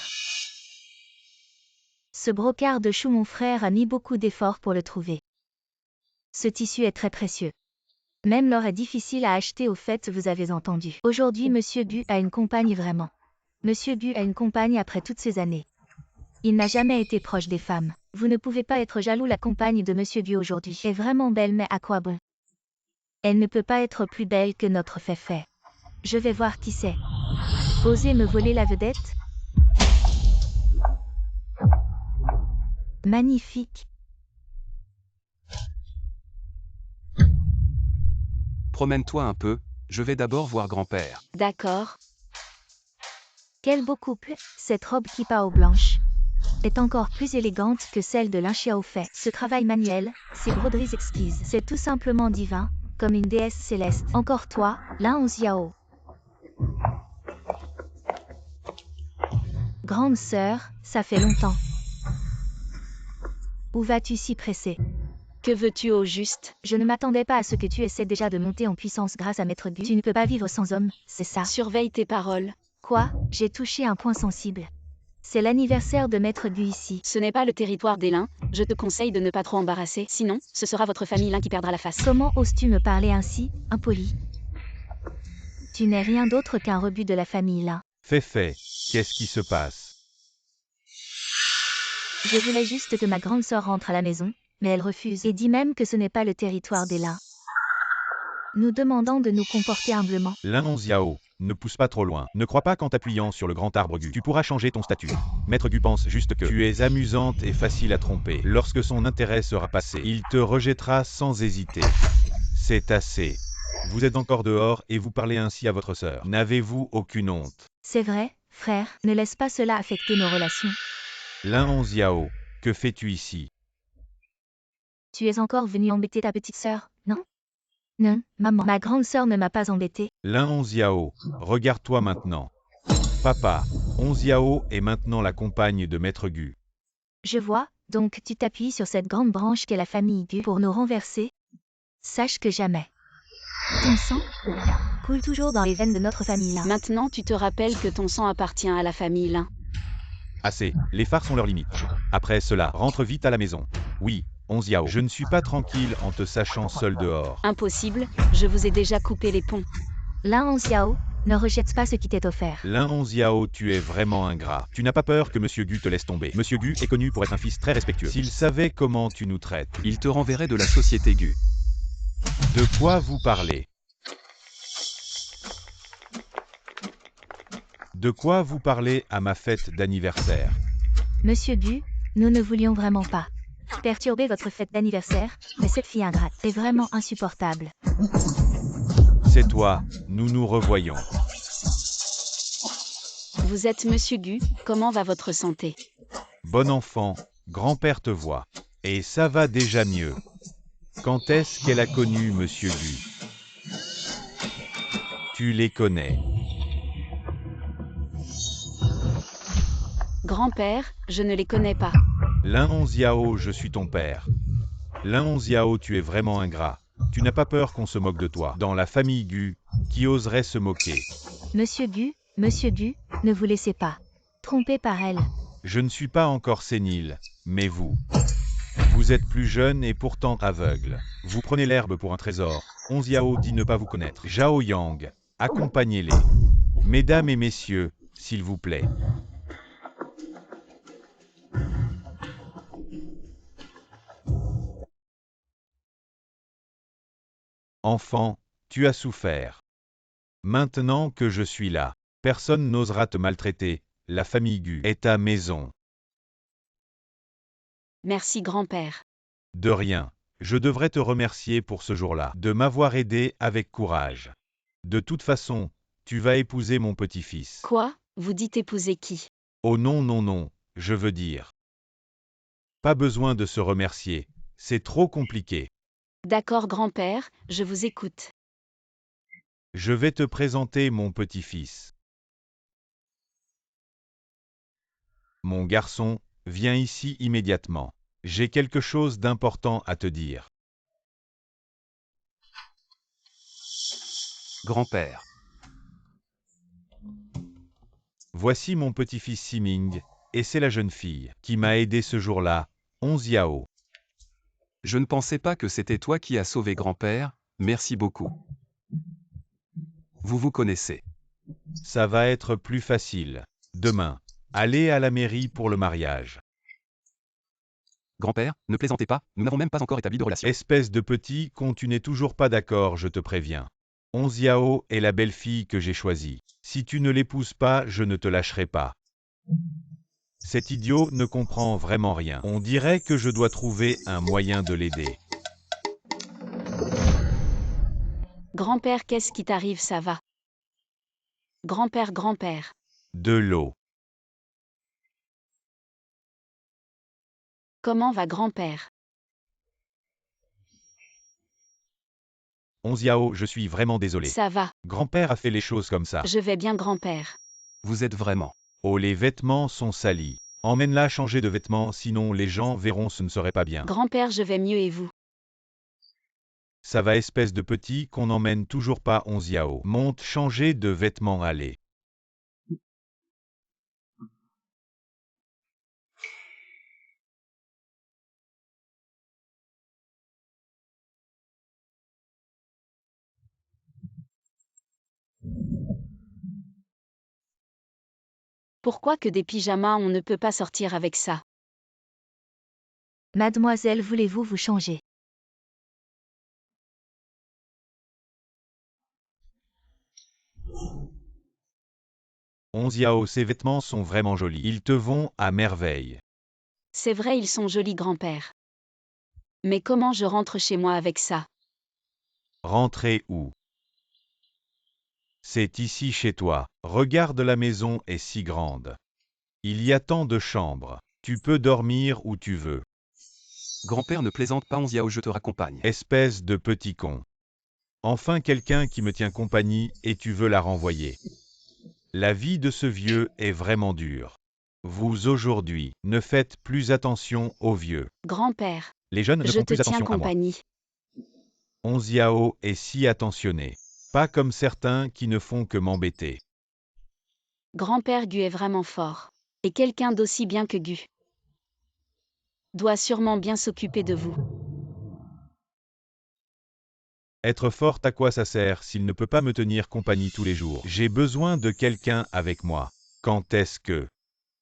Ce brocart de chou, mon frère a mis beaucoup d'efforts pour le trouver. Ce tissu est très précieux. Même l'or est difficile à acheter, au fait, vous avez entendu. Aujourd'hui, Monsieur Gu a une compagne vraiment. Monsieur Gu a une compagne après toutes ces années. Il n'a jamais été proche des femmes. Vous ne pouvez pas être jaloux, la compagne de Monsieur Gu aujourd'hui est vraiment belle, mais à quoi bon? Elle ne peut pas être plus belle que notre Féfé. Je vais voir qui c'est. Osez me voler la vedette? Magnifique.
Promène-toi un peu, je vais d'abord voir grand-père.
D'accord.
Quel beau couple, cette robe kippa blanche est encore plus élégante que celle de Lin Xiaofei. Ce travail manuel, ces broderies exquises, c'est tout simplement divin, comme une déesse céleste. Encore toi, Lin Hongxiao. Grande sœur, ça fait longtemps. Où vas-tu si pressée?
Que veux-tu au juste?
Je ne m'attendais pas à ce que tu essaies déjà de monter en puissance grâce à Maître Gu. Tu ne peux pas vivre sans homme, c'est ça.
Surveille tes paroles.
Quoi? J'ai touché un point sensible. C'est l'anniversaire de Maître Gu ici.
Ce n'est pas le territoire des Lin, je te conseille de ne pas trop embarrasser, sinon, ce sera votre famille Lin qui perdra la face.
Comment oses-tu me parler ainsi, impoli? Tu n'es rien d'autre qu'un rebut de la famille Lin.
Fei, qu'est-ce qui se passe?
Je voulais juste que ma grande sœur rentre à la maison, mais elle refuse et dit même que ce n'est pas le territoire des Lin. Nous demandons de nous comporter humblement.
Lin Hongxiao, ne pousse pas trop loin. Ne crois pas qu'en t'appuyant sur le grand arbre Gu, tu pourras changer ton statut. Maître Gu pense juste que tu es amusante et facile à tromper. Lorsque son intérêt sera passé, il te rejettera sans hésiter. C'est assez. Vous êtes encore dehors et vous parlez ainsi à votre sœur. N'avez-vous aucune honte?
C'est vrai, frère, ne laisse pas cela affecter nos relations.
Lin Hongxiao, que fais-tu ici?
Tu es encore venu embêter ta petite sœur, non? Non, maman. Ma grande sœur ne m'a pas embêtée.
Lin Hongxiao, regarde-toi maintenant. Papa, Hongxiao est maintenant la compagne de Maître Gu.
Je vois, donc tu t'appuies sur cette grande branche qu'est la famille Gu pour nous renverser? Sache que jamais. Ton sang coule toujours dans les veines de notre famille Lin.
Maintenant tu te rappelles que ton sang appartient à la famille Lin.
Assez, les farces ont leurs limites. Après cela, rentre vite à la maison. Oui, Hongxiao, je ne suis pas tranquille en te sachant seul dehors.
Impossible, je vous ai déjà coupé les ponts.
Lin Hongxiao, ne rejette pas ce qui t'est offert.
Lin Hongxiao, tu es vraiment ingrat. Tu n'as pas peur que Monsieur Gu te laisse tomber. Monsieur Gu est connu pour être un fils très respectueux. S'il savait comment tu nous traites.
Il te renverrait de la société Gu.
De quoi vous parlez? De quoi vous parlez à ma fête d'anniversaire?
Monsieur Gu, nous ne voulions vraiment pas perturber votre fête d'anniversaire, mais cette fille ingrate est vraiment insupportable.
C'est toi, nous nous revoyons.
Vous êtes Monsieur Gu, comment va votre santé?
Bon enfant, grand-père te voit. Et ça va déjà mieux. Quand est-ce qu'elle a connu Monsieur Gu? Tu les connais.
Grand-père, je ne les connais pas.
Lin Hongxiao, je suis ton père. Lin Hongxiao, tu es vraiment ingrat. Tu n'as pas peur qu'on se moque de toi. Dans la famille Gu, qui oserait se moquer?
Monsieur Gu, ne vous laissez pas tromper par elle.
Je ne suis pas encore sénile, mais vous. Vous êtes plus jeune et pourtant aveugle. Vous prenez l'herbe pour un trésor. Hongxiao dit ne pas vous connaître. Zhao Yang, accompagnez-les. Mesdames et messieurs, s'il vous plaît. Enfant, tu as souffert. Maintenant que je suis là, personne n'osera te maltraiter. La famille Gu est à maison.
Merci grand-père.
De rien. Je devrais te remercier pour ce jour-là, de m'avoir aidé avec courage. De toute façon, tu vas épouser mon petit-fils.
Quoi? Vous dites épouser qui?
Oh non, non, non, je veux dire. Pas besoin de se remercier, c'est trop compliqué.
D'accord grand-père, je vous écoute.
Je vais te présenter mon petit-fils. Mon garçon, viens ici immédiatement. J'ai quelque chose d'important à te dire.
Grand-père.
Voici mon petit-fils Siming, et c'est la jeune fille qui m'a aidé ce jour-là, Hongxiao.
Je ne pensais pas que c'était toi qui as sauvé grand-père, merci beaucoup. Vous vous connaissez.
Ça va être plus facile. Demain, allez à la mairie pour le mariage.
Grand-père, ne plaisantez pas, nous n'avons même pas encore établi de relation.
Espèce de petit con, tu n'es toujours pas d'accord, je te préviens. Hongxiao est la belle-fille que j'ai choisie. Si tu ne l'épouses pas, je ne te lâcherai pas. Cet idiot ne comprend vraiment rien. On dirait que je dois trouver un moyen de l'aider.
Grand-père, qu'est-ce qui t'arrive, ça va? Grand-père, grand-père.
De l'eau.
Comment va grand-père?
11 Yao, je suis vraiment désolé.
Ça va,
Grand-père a fait les choses comme ça.
je vais bien grand-père.
Vous êtes vraiment.
Oh, les vêtements sont salis. Emmène-la changer de vêtements, sinon les gens verront ce ne serait pas bien.
Grand-père, je vais mieux et vous?
Ça va espèce de petit qu'on n'emmène toujours pas 11 Yao. Monte changer de vêtements, allez.
Pourquoi que des pyjamas, on ne peut pas sortir avec ça?
Mademoiselle, voulez-vous vous changer?
Onze Yao, ces vêtements sont vraiment jolis. Ils te vont à merveille.
C'est vrai, ils sont jolis, grand-père. Mais comment je rentre chez moi avec ça?
Rentrer où? C'est ici chez toi. Regarde, la maison est si grande. Il y a tant de chambres. Tu peux dormir où tu veux.
Grand-père, ne plaisante pas, 11 Yao, je te raccompagne.
Espèce de petit con. Enfin quelqu'un qui me tient compagnie et tu veux la renvoyer. La vie de ce vieux est vraiment dure. Vous aujourd'hui, ne faites plus attention aux vieux.
Grand-père,
Les jeunes ne
je
font
te
plus
tiens
attention à moi.
compagnie.
11 Yao est si attentionné. Pas comme certains qui ne font que m'embêter.
Grand-père Gu est vraiment fort. Et quelqu'un d'aussi bien que Gu doit sûrement bien s'occuper de vous.
Être forte, à quoi ça sert s'il ne peut pas me tenir compagnie tous les jours? J'ai besoin de quelqu'un avec moi. Quand est-ce que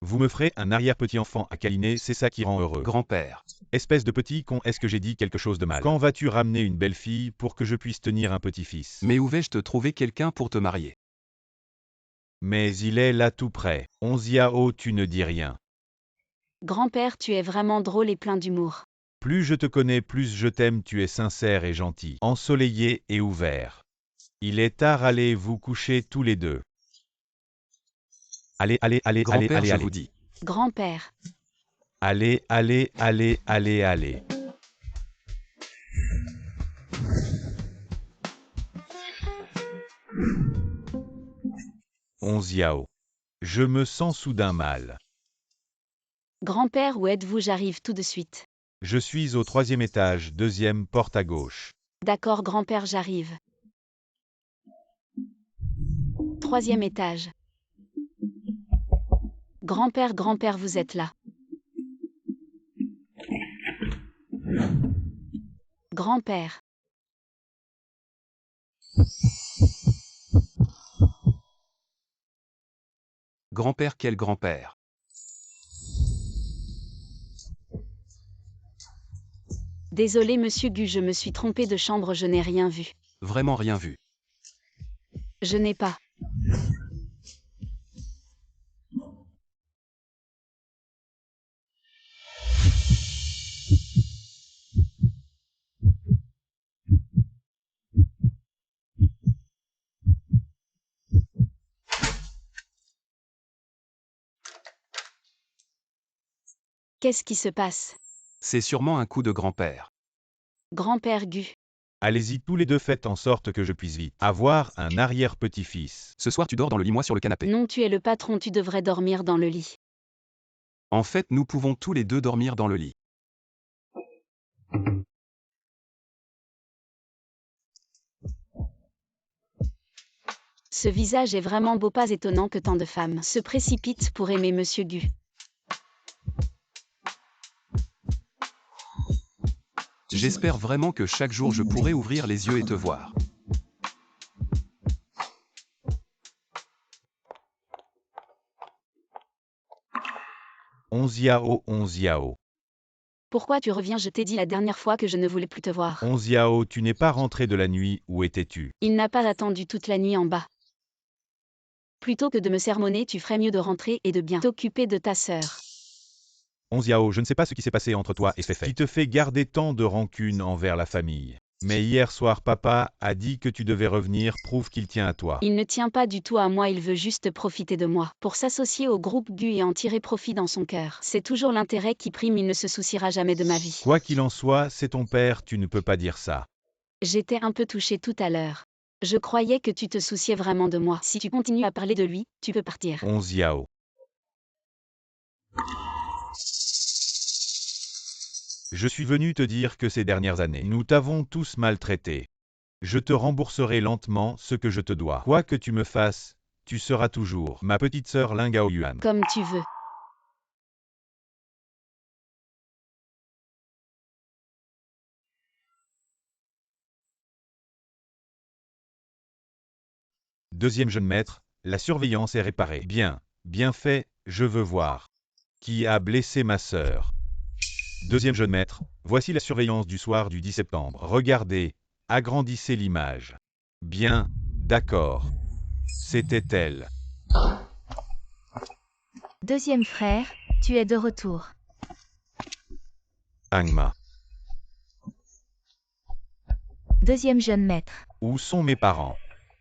vous me ferez un arrière-petit-enfant à câliner? C'est ça qui rend heureux.
Grand-père.
Espèce de petit con, est-ce que j'ai dit quelque chose de mal? Quand vas-tu ramener une belle fille pour que je puisse tenir un petit-fils?
Mais où vais-je te trouver quelqu'un pour te marier?
Mais il est là tout près. 11 Yao, tu ne dis rien.
Grand-père, tu es vraiment drôle et plein d'humour.
Plus je te connais, plus je t'aime, tu es sincère et gentil, ensoleillé et ouvert. Il est tard, allez vous coucher tous les deux. Allez, allez, allez, allez,
Grand-père,
allez,
je
allez.
vous dis.
Grand-père,
Allez, allez, allez, allez, allez. Onze Yao. Je me sens soudain mal.
grand-père, où êtes-vous? J'arrive tout de suite.
Je suis au 3e étage, 2e porte à gauche.
D'accord, grand-père, j'arrive. 3e étage. Grand-père, grand-père, vous êtes là. Grand-père,
Grand-père, quel grand-père?
désolé monsieur Gu, je me suis trompé de chambre, je n'ai rien vu.
Vraiment rien vu.
Je n'ai pas. Qu'est-ce qui se passe?
C'est sûrement un coup de grand-père.
Grand-père Gu,
Allez-y tous les deux, faites en sorte que je puisse vite avoir un arrière-petit-fils.
Ce soir tu dors dans le lit, moi sur le canapé.
non, tu es le patron, tu devrais dormir dans le lit.
En fait, nous pouvons tous les deux dormir dans le lit.
Ce visage est vraiment beau, pas étonnant que tant de femmes se précipitent pour aimer monsieur Gu.
J'espère vraiment que chaque jour je pourrai ouvrir les yeux et te voir.
Onze Yao, 11 Yao.
Pourquoi tu reviens? Je t'ai dit la dernière fois que je ne voulais plus te voir.
11 Yao, tu n'es pas rentré de la nuit, où étais-tu?
Il n'a pas attendu toute la nuit en bas. Plutôt que de me sermonner, tu ferais mieux de rentrer et de bien t'occuper de ta sœur.
11 Yao, je ne sais pas ce qui s'est passé entre toi et Feifei qui te fait garder tant de rancune envers la famille. Mais hier soir papa a dit que tu devais revenir, prouve qu'il tient à toi.
Il ne tient pas du tout à moi, il veut juste profiter de moi, pour s'associer au groupe Gu et en tirer profit dans son cœur. C'est toujours l'intérêt qui prime, il ne se souciera jamais de ma vie.
Quoi qu'il en soit, c'est ton père, tu ne peux pas dire ça.
J'étais un peu touchée tout à l'heure. Je croyais que tu te souciais vraiment de moi. Si tu continues à parler de lui, tu peux partir.
11 Yao. Je suis venu te dire que ces dernières années, nous t'avons tous maltraité. Je te rembourserai lentement ce que je te dois. Quoi que tu me fasses, tu seras toujours ma petite sœur Lin Gaoyuan.
Comme tu veux.
Deuxième jeune maître, la surveillance est réparée. Bien, bien fait, je veux voir. Qui a blessé ma sœur? Deuxième jeune maître, voici la surveillance du soir du 10 septembre. Regardez, agrandissez l'image. Bien, d'accord. C'était elle.
Deuxième frère, tu es de retour.
Angma.
Deuxième jeune maître.
Où sont mes parents?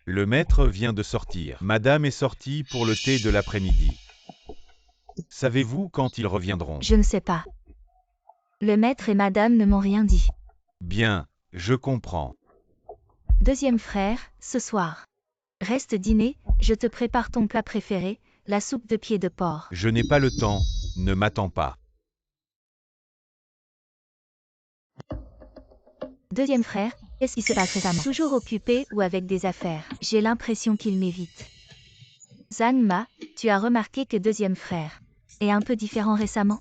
Le maître vient de sortir. Madame est sortie pour le thé de l'après-midi. Savez-vous quand ils reviendront?
Je ne sais pas. Le maître et madame ne m'ont rien dit.
Bien, je comprends.
Deuxième frère, ce soir. Reste dîner, je te prépare ton plat préféré, la soupe de pied de porc.
Je n'ai pas le temps, ne m'attends pas.
Deuxième frère, qu'est-ce qui se passe récemment? Toujours occupé ou avec des affaires? J'ai l'impression qu'il m'évite. Zhang Ma, tu as remarqué que deuxième frère est un peu différent récemment?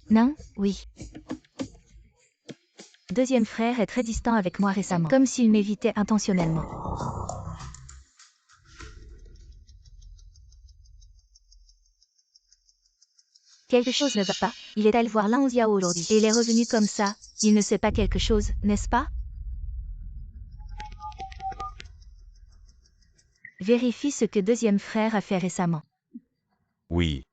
Non? Oui. Deuxième frère est très distant avec moi récemment, comme s'il m'évitait intentionnellement. Quelque chose ne va pas, il est allé voir Lin Xiao aujourd'hui, et il est revenu comme ça, il ne sait pas quelque chose, n'est-ce pas? Vérifie ce que deuxième frère a fait récemment.
Oui.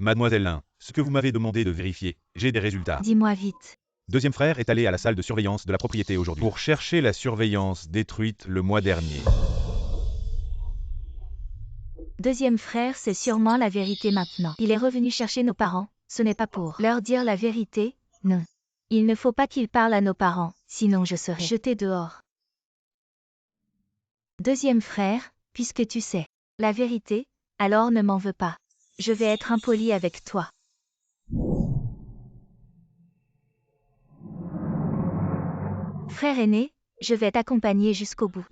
Mademoiselle Lin, ce que vous m'avez demandé de vérifier, j'ai des résultats.
Dis-moi vite.
Deuxième frère est allé à la salle de surveillance de la propriété aujourd'hui pour chercher la surveillance détruite le mois dernier.
Deuxième frère sait sûrement la vérité maintenant. Il est revenu chercher nos parents, ce n'est pas pour leur dire la vérité, non. Il ne faut pas qu'il parle à nos parents, sinon je serai jeté dehors. Deuxième frère, puisque tu sais la vérité, alors ne m'en veux pas. Je vais être impoli avec toi. Frère aîné, je vais t'accompagner jusqu'au bout.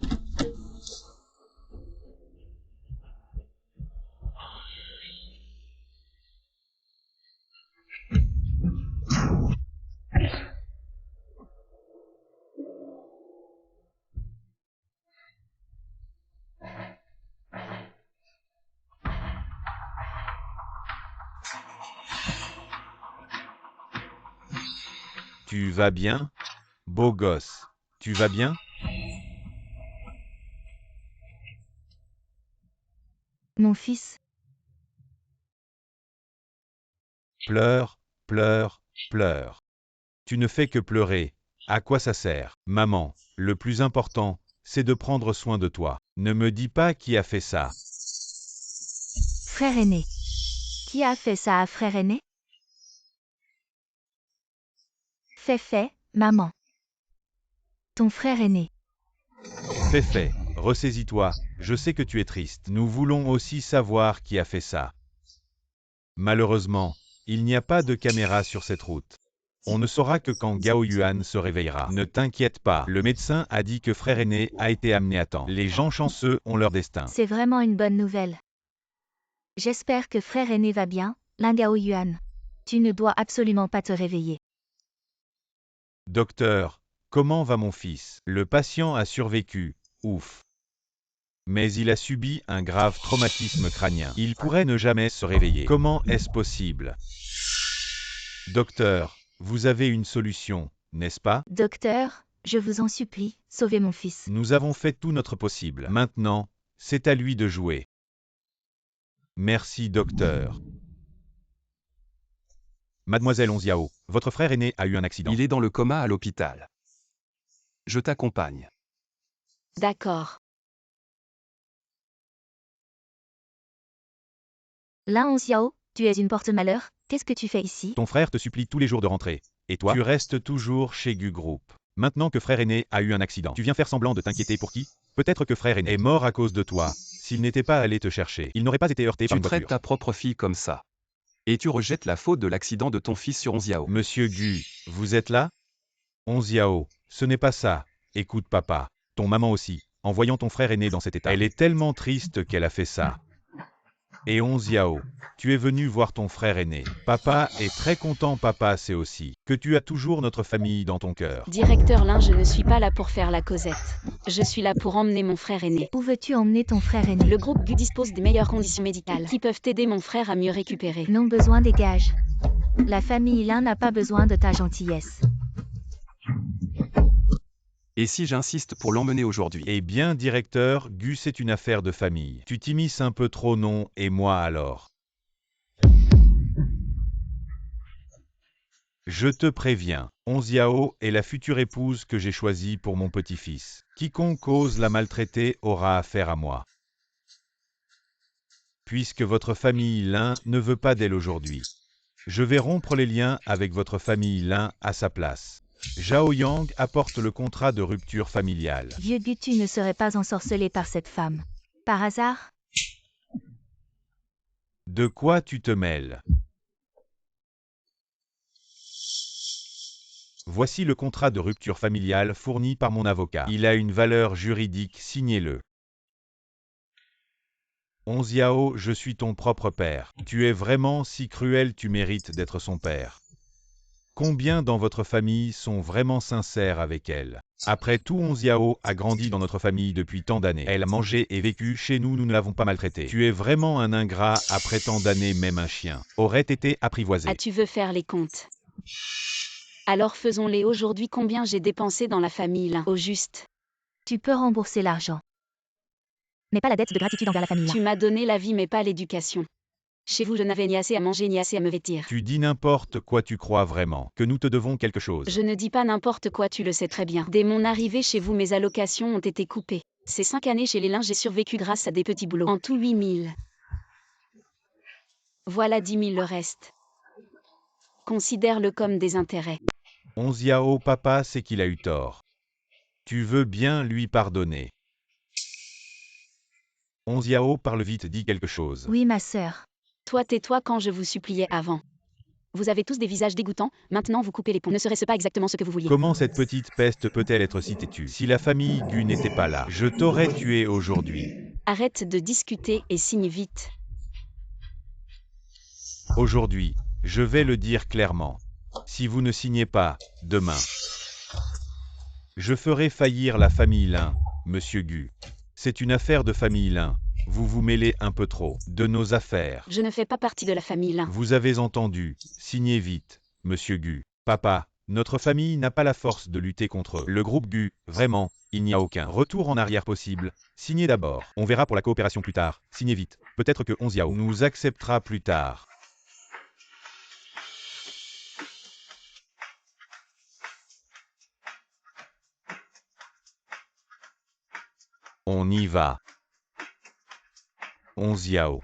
Tu vas bien? Beau gosse. Tu vas bien?
Mon fils,
Pleure, pleure, pleure. Tu ne fais que pleurer. À quoi ça sert? Maman, le plus important, c'est de prendre soin de toi. Ne me dis pas qui a fait ça.
frère aîné. Qui a fait ça à frère aîné? Fait, maman. Ton frère aîné.
Fait, ressaisis-toi, je sais que tu es triste. Nous voulons aussi savoir qui a fait ça. Malheureusement, il n'y a pas de caméra sur cette route. On ne saura que quand Gao Yuan se réveillera. Ne t'inquiète pas, le médecin a dit que frère aîné a été amené à temps. Les gens chanceux ont leur destin.
C'est vraiment une bonne nouvelle. J'espère que frère aîné va bien, Lin Gaoyuan. Tu ne dois absolument pas te réveiller.
Docteur, comment va mon fils? Le patient a survécu, ouf. Mais il a subi un grave traumatisme crânien. Il pourrait ne jamais se réveiller. Comment est-ce possible? Docteur, vous avez une solution, n'est-ce pas?
Docteur, Je vous en supplie, sauvez mon fils.
Nous avons fait tout notre possible. Maintenant, c'est à lui de jouer. Merci, docteur. Mademoiselle Onziao, votre frère aîné a eu un accident.
Il est dans le coma à l'hôpital. Je t'accompagne.
D'accord.
Lin Onziao, tu es une porte-malheur, qu'est-ce que tu fais ici?
Ton frère te supplie tous les jours de rentrer. Et toi, tu restes toujours chez Gu Group. Maintenant que frère aîné a eu un accident, tu viens faire semblant de t'inquiéter pour qui? Peut-être que frère aîné est mort à cause de toi. S'il n'était pas allé te chercher, il n'aurait pas été heurté par
Tu
une
traites
voiture.
ta propre fille comme ça. Et tu rejettes la faute de l'accident de ton fils sur Onziao.
Monsieur Gu, vous êtes là? Onziao, ce n'est pas ça. Écoute papa, ton maman aussi, en voyant ton frère aîné dans cet état. Elle est tellement triste qu'elle a fait ça. Et Onziao, tu es venu voir ton frère aîné. Papa est très content, papa sait aussi que tu as toujours notre famille dans ton cœur.
Directeur Lin, je ne suis pas là pour faire la causette. Je suis là pour emmener mon frère aîné.
Où veux-tu emmener ton frère aîné?
Le groupe GU dispose des meilleures conditions médicales qui peuvent aider mon frère à mieux récupérer.
Non besoin des gages. La famille Lin n'a pas besoin de ta gentillesse.
Et si j'insiste pour l'emmener aujourd'hui?
Eh bien, directeur, Gu, c'est une affaire de famille. Tu t'immisces un peu trop, non, et moi alors? Je te préviens, Onziao est la future épouse que j'ai choisie pour mon petit-fils. Quiconque ose la maltraiter aura affaire à moi. Puisque votre famille Lin ne veut pas d'elle aujourd'hui, je vais rompre les liens avec votre famille Lin à sa place. Zhao Yang apporte le contrat de rupture familiale.
Vieux Gu, tu ne serais pas ensorcelé par cette femme. Par hasard?
De quoi tu te mêles? Voici le contrat de rupture familiale fourni par mon avocat. Il a une valeur juridique, signez-le. Onziao, je suis ton propre père. Tu es vraiment si cruel, tu mérites d'être son père. Combien dans votre famille sont vraiment sincères avec elle? Après tout, Onziao a grandi dans notre famille depuis tant d'années. Elle a mangé et vécu chez nous, nous ne l'avons pas maltraitée. Tu es vraiment un ingrat, après tant d'années, même un chien aurait été apprivoisé.
Ah, tu veux faire les comptes? Alors faisons-les aujourd'hui. Combien j'ai dépensé dans la famille Lin? Au juste.
Tu peux rembourser l'argent. Mais pas la dette de gratitude envers la famille Lin.
Tu m'as donné la vie mais pas l'éducation. Chez vous je n'avais ni assez à manger ni assez à me vêtir.
Tu dis n'importe quoi, tu crois vraiment que nous te devons quelque chose?
Je ne dis pas n'importe quoi, tu le sais très bien. Dès mon arrivée chez vous, mes allocations ont été coupées. Ces 5 années chez les Lin, j'ai survécu grâce à des petits boulots. En tout 8 000. Voilà 10 000 le reste. Considère-le comme des intérêts.
Onziao, papa sait qu'il a eu tort. Tu veux bien lui pardonner? Onziao, parle vite, dis quelque chose.
Oui, ma sœur.
Toi, tais-toi quand je vous suppliais avant. Vous avez tous des visages dégoûtants, maintenant vous coupez les ponts. Ne serait-ce pas exactement ce que vous vouliez?
Comment cette petite peste peut-elle être si têtue? Si la famille Gu n'était pas là, je t'aurais tué aujourd'hui.
Arrête de discuter et signe vite.
Aujourd'hui, je vais le dire clairement. Si vous ne signez pas, demain, je ferai faillir la famille Lin, monsieur Gu. C'est une affaire de famille Lin. Vous vous mêlez un peu trop de nos affaires.
Je ne fais pas partie de la famille Lin.
Vous avez entendu, signez vite, monsieur Gu. Papa, notre famille n'a pas la force de lutter contre le groupe Gu. Vraiment, il n'y a aucun retour en arrière possible. Signez d'abord. On verra pour la coopération plus tard. Signez vite. Peut-être que Onziao nous acceptera plus tard. On y va. Onziao.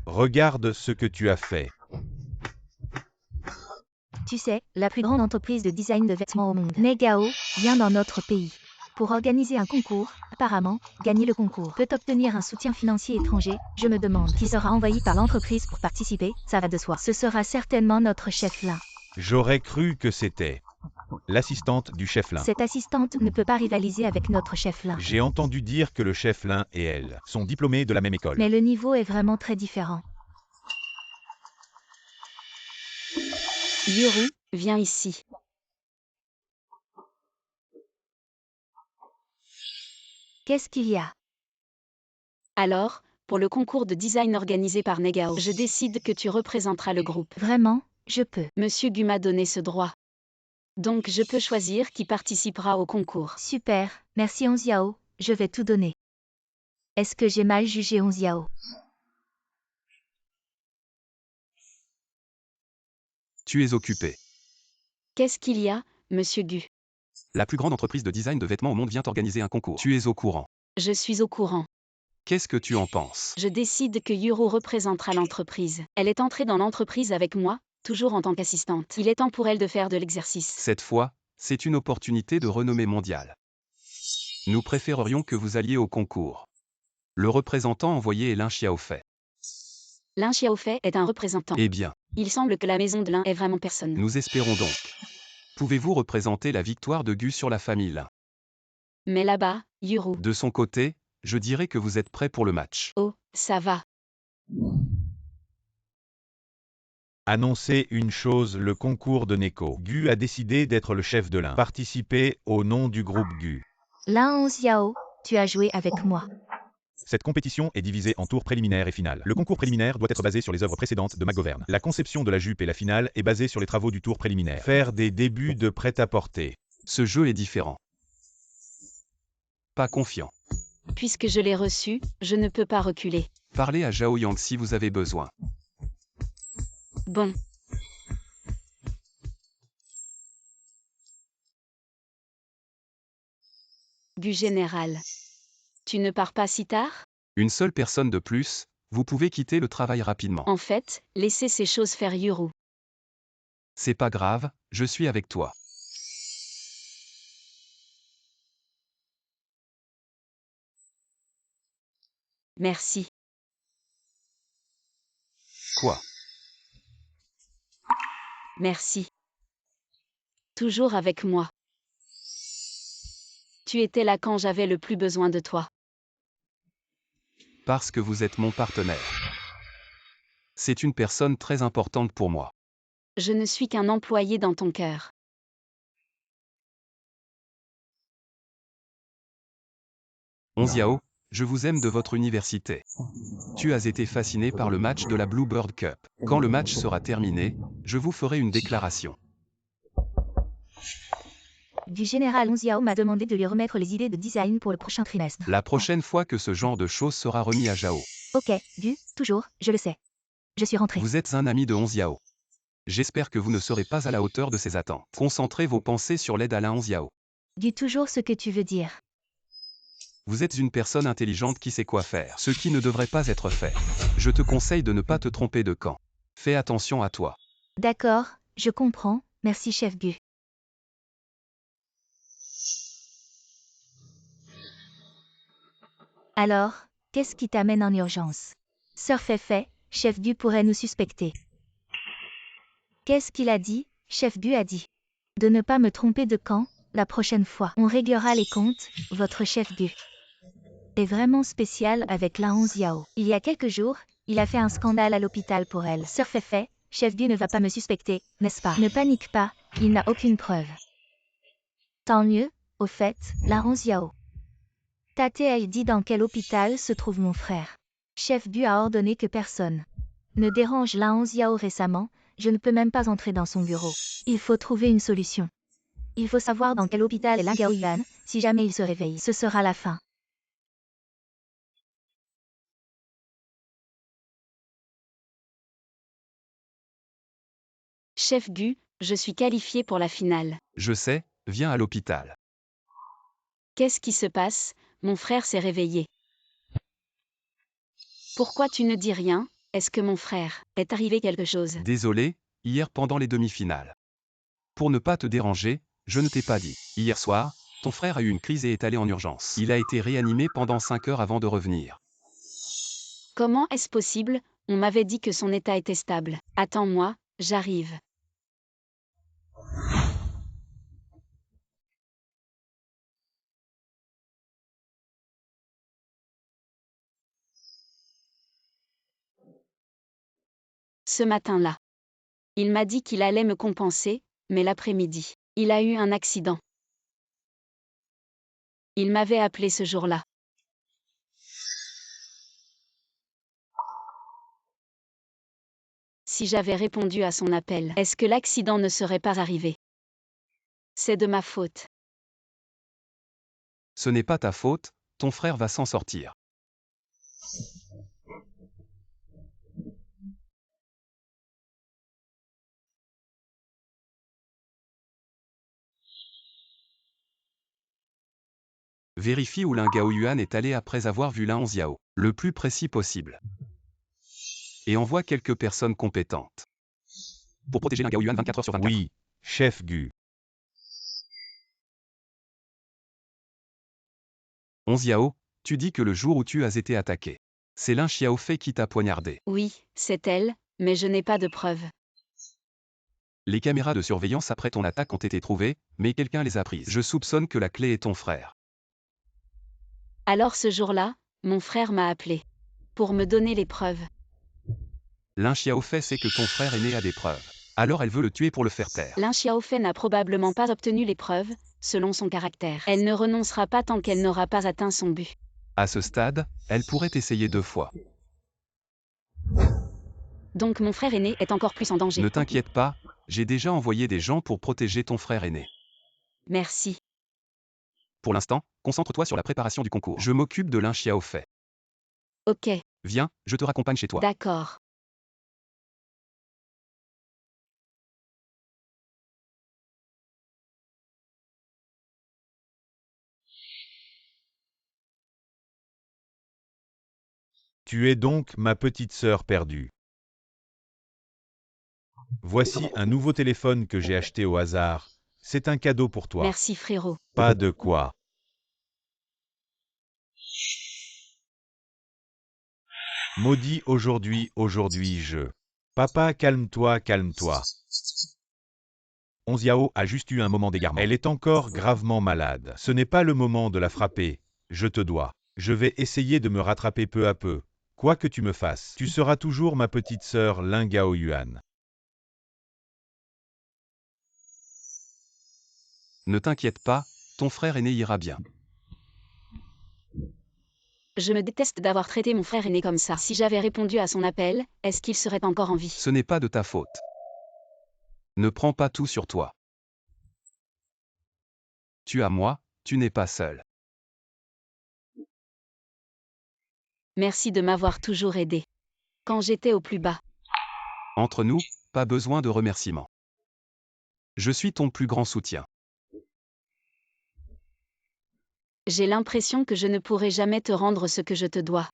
Regarde ce que tu as fait.
Tu sais, la plus grande entreprise de design de vêtements au monde, Negao, vient dans notre pays. Pour organiser un concours, apparemment, gagner le concours peut obtenir un soutien financier étranger. Je me demande qui sera envoyé par l'entreprise pour participer, ça va de soi. Ce sera certainement notre chef Lin.
J'aurais cru que c'était l'assistante du chef Lin.
Cette assistante ne peut pas rivaliser avec notre chef Lin.
J'ai entendu dire que le chef Lin et elle sont diplômés de la même école.
Mais le niveau est vraiment très différent.
Yuru, viens ici.
Qu'est-ce qu'il y a?
Alors, pour le concours de design organisé par Negao, je décide que tu représenteras le groupe.
Vraiment, je peux.
Monsieur Gu m'a donné ce droit. Donc je peux choisir qui participera au concours.
Super, merci Onziao, je vais tout donner. Est-ce que j'ai mal jugé Onziao?
Tu es occupé.
Qu'est-ce qu'il y a, monsieur Gu?
La plus grande entreprise de design de vêtements au monde vient organiser un concours. Tu es au courant.
Je suis au courant.
Qu'est-ce que tu en penses?
Je décide que Yuro représentera l'entreprise. Elle est entrée dans l'entreprise avec moi, toujours en tant qu'assistante. Il est temps pour elle de faire de l'exercice.
Cette fois, c'est une opportunité de renommée mondiale. Nous préférerions que vous alliez au concours. Le représentant envoyé est Lin Xiaofei.
Lin Xiaofei est un représentant.
Eh bien,
Il semble que la maison de Lin est vraiment personne.
nous espérons donc. Pouvez-vous représenter la victoire de Gu sur la famille Lin?
Mais là-bas, Yuro.
De son côté, je dirais que vous êtes prêt pour le match.
Oh, ça va.
Annoncer une chose, le concours de Neko. Gu a décidé d'être le chef de l'un. Participer au nom du groupe Gu.
Là Onziao, tu as joué avec moi.
Cette compétition est divisée en tours préliminaires et finales. Le concours préliminaire doit être basé sur les œuvres précédentes de McGovern. La conception de la jupe et la finale est basée sur les travaux du tour préliminaire. Faire des débuts de prêt-à-porter.
Ce jeu est différent. Pas confiant.
Puisque je l'ai reçu, je ne peux pas reculer.
Parlez à Zhao Yang si vous avez besoin.
Bon. Du général. Tu ne pars pas si tard?
Une seule personne de plus, vous pouvez quitter le travail rapidement.
En fait, laissez ces choses faire Yuro.
C'est pas grave, je suis avec toi.
Merci.
Quoi?
Merci. Toujours avec moi. Tu étais là quand j'avais le plus besoin de toi.
Parce que vous êtes mon partenaire. C'est une personne très importante pour moi.
Je ne suis qu'un employé dans ton cœur.
Onziao, je vous aime de votre université. Tu as été fasciné par le match de la Bluebird Cup. Quand le match sera terminé, je vous ferai une déclaration.
Du général Onziao m'a demandé de lui remettre les idées de design pour le prochain trimestre.
La prochaine fois que ce genre de choses sera remis à Zhao.
Ok, Gu, toujours, je le sais. Je suis rentré.
Vous êtes un ami de Onziao. J'espère que vous ne serez pas à la hauteur de ses attentes. Concentrez vos pensées sur l'aide à la Onziao.
Dis toujours ce que tu veux dire.
Vous êtes une personne intelligente qui sait quoi faire, ce qui ne devrait pas être fait. Je te conseille de ne pas te tromper de camp. Fais attention à toi.
D'accord, je comprends, merci chef Gu. Alors, qu'est-ce qui t'amène en urgence? Sœur Feifei, chef Gu pourrait nous suspecter. Qu'est-ce qu'il a dit? Chef Gu a dit. De ne pas me tromper de camp, la prochaine fois. On réglera les comptes, votre chef Gu. Est vraiment spécial avec la Onziao. Il y a quelques jours, il a fait un scandale à l'hôpital pour elle. Sœur Feifei, chef Gu ne va pas me suspecter, n'est-ce pas? Ne panique pas, il n'a aucune preuve. Tant mieux, au fait, la Onziao. Tate a dit dans quel hôpital se trouve mon frère. Chef Gu a ordonné que personne ne dérange la Onziao récemment, je ne peux même pas entrer dans son bureau. Il faut trouver une solution. Il faut savoir dans quel hôpital est la Gao Yuan, si jamais il se réveille. Ce sera la fin.
Chef Gu, je suis qualifié pour la finale.
Je sais, viens à l'hôpital.
Qu'est-ce qui se passe? Mon frère s'est réveillé. Pourquoi tu ne dis rien? Est-ce que mon frère est arrivé quelque chose?
Désolé, hier pendant les demi-finales. Pour ne pas te déranger, je ne t'ai pas dit. Hier soir, ton frère a eu une crise et est allé en urgence. Il a été réanimé pendant 5 heures avant de revenir.
Comment est-ce possible? On m'avait dit que son état était stable. Attends-moi, j'arrive. Ce matin-là. Il m'a dit qu'il allait me compenser, mais l'après-midi, il a eu un accident. Il m'avait appelé ce jour-là. Si j'avais répondu à son appel, est-ce que l'accident ne serait pas arrivé? C'est de ma faute.
Ce n'est pas ta faute, ton frère va s'en sortir. Vérifie où Lin Gaoyuan est allé après avoir vu Lin Hongxiao, le plus précis possible. Et envoie quelques personnes compétentes. Pour protéger Lin Gaoyuan 24 heures sur 24.
Oui, chef Gu.
Hongxiao, tu dis que le jour où tu as été attaqué, c'est Lin Xiaofei qui t'a poignardé.
Oui, c'est elle, mais je n'ai pas de preuves.
Les caméras de surveillance après ton attaque ont été trouvées, mais quelqu'un les a prises. Je soupçonne que la clé est ton frère.
Alors ce jour-là, mon frère m'a appelé. Pour me donner les preuves.
Lin Xiaofei sait que ton frère aîné a des preuves. Alors elle veut le tuer pour le faire taire.
Lin Xiaofei n'a probablement pas obtenu les preuves, selon son caractère. Elle ne renoncera pas tant qu'elle n'aura pas atteint son but.
À ce stade, elle pourrait essayer 2 fois.
Donc mon frère aîné est encore plus en danger.
Ne t'inquiète pas, j'ai déjà envoyé des gens pour protéger ton frère aîné.
Merci.
Pour l'instant, concentre-toi sur la préparation du concours. Je m'occupe de Lin Xiaofei.
Ok,
Viens, je te raccompagne chez toi.
d'accord.
Tu es donc ma petite sœur perdue. Voici un nouveau téléphone que j'ai acheté au hasard. C'est un cadeau pour toi.
Merci frérot.
Pas de quoi. Maudit aujourd'hui je. Papa, calme-toi, calme-toi. Hongxiao a juste eu un moment d'égarement. Elle est encore gravement malade. Ce n'est pas le moment de la frapper. Je te dois. Je vais essayer de me rattraper peu à peu. Quoi que tu me fasses, tu seras toujours ma petite sœur Lin Gaoyuan.
Ne t'inquiète pas, ton frère aîné ira bien.
Je me déteste d'avoir traité mon frère aîné comme ça. Si j'avais répondu à son appel, est-ce qu'il serait encore en vie?
Ce n'est pas de ta faute. Ne prends pas tout sur toi. Tu as moi, tu n'es pas seul.
Merci de m'avoir toujours aidé. Quand j'étais au plus bas.
Entre nous, pas besoin de remerciements. Je suis ton plus grand soutien.
J'ai l'impression que je ne pourrai jamais te rendre ce que je te dois.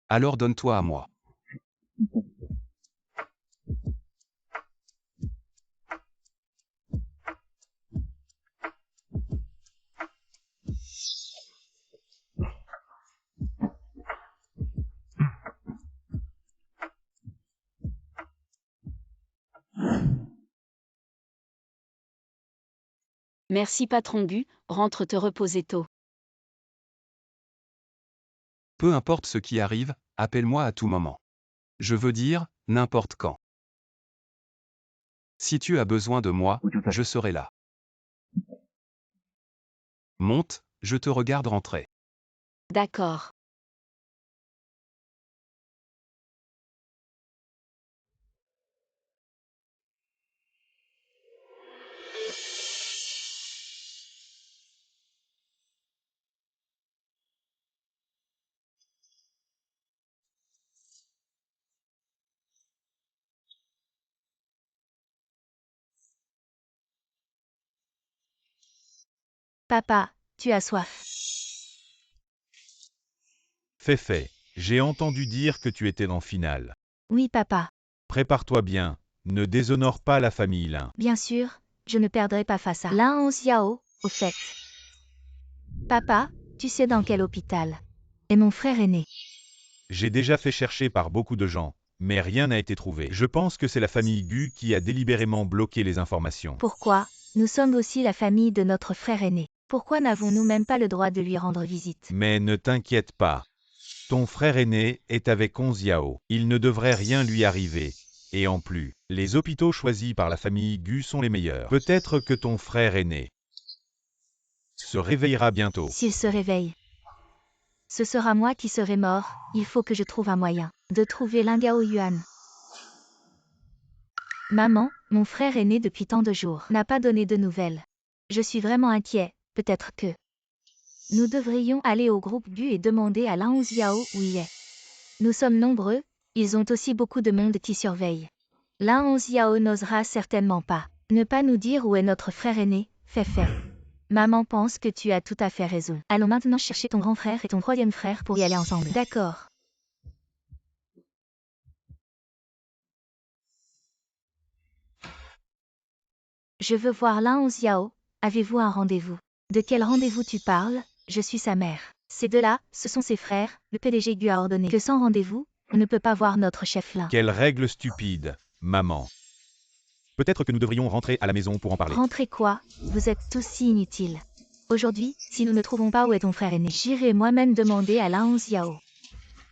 Alors donne-toi à moi.
Merci patron Gu, rentre te reposer tôt.
Peu importe ce qui arrive, appelle-moi à tout moment. Je veux dire, n'importe quand. Si tu as besoin de moi, je serai là. Monte, je te regarde rentrer.
D'accord.
Papa, tu as soif.
Fait. J'ai entendu dire que tu étais en finale.
Oui, papa.
Prépare-toi bien. Ne déshonore pas la famille Lin.
Bien sûr, je ne perdrai pas face à Lin Hongxiao, au fait. Papa, tu sais dans quel hôpital est mon frère aîné?
J'ai déjà fait chercher par beaucoup de gens, mais rien n'a été trouvé. Je pense que c'est la famille Gu qui a délibérément bloqué les informations.
Pourquoi? Nous sommes aussi la famille de notre frère aîné. Pourquoi n'avons-nous même pas le droit de lui rendre visite?
Mais ne t'inquiète pas. Ton frère aîné est avec Hongxiao. Il ne devrait rien lui arriver. Et en plus, les hôpitaux choisis par la famille Gu sont les meilleurs. Peut-être que ton frère aîné se réveillera bientôt.
S'il se réveille, ce sera moi qui serai mort. Il faut que je trouve un moyen de trouver Lin Gaoyuan. Maman, mon frère est né depuis tant de jours, n'a pas donné de nouvelles. Je suis vraiment inquiet, peut-être que... Nous devrions aller au groupe Gu et demander à Lan Xiao où il est. Nous sommes nombreux, ils ont aussi beaucoup de monde qui surveille. Lan Xiao n'osera certainement pas. Ne pas nous dire où est notre frère aîné, Fei. Maman pense que tu as tout à fait raison. Allons maintenant chercher ton grand frère et ton troisième frère pour y aller ensemble. D'accord. Je veux voir Lan Xiao, avez-vous un rendez-vous? De quel rendez-vous tu parles? Je suis sa mère. Ces deux-là, ce sont ses frères, le PDG Gu a ordonné que sans rendez-vous, on ne peut pas voir notre chef Lin.
Quelle règle stupide, maman. Peut-être que nous devrions rentrer à la maison pour en parler.
Rentrez quoi? Vous êtes tous si inutiles. Aujourd'hui, si nous ne trouvons pas où est ton frère aîné, j'irai moi-même demander à Lan Xiao.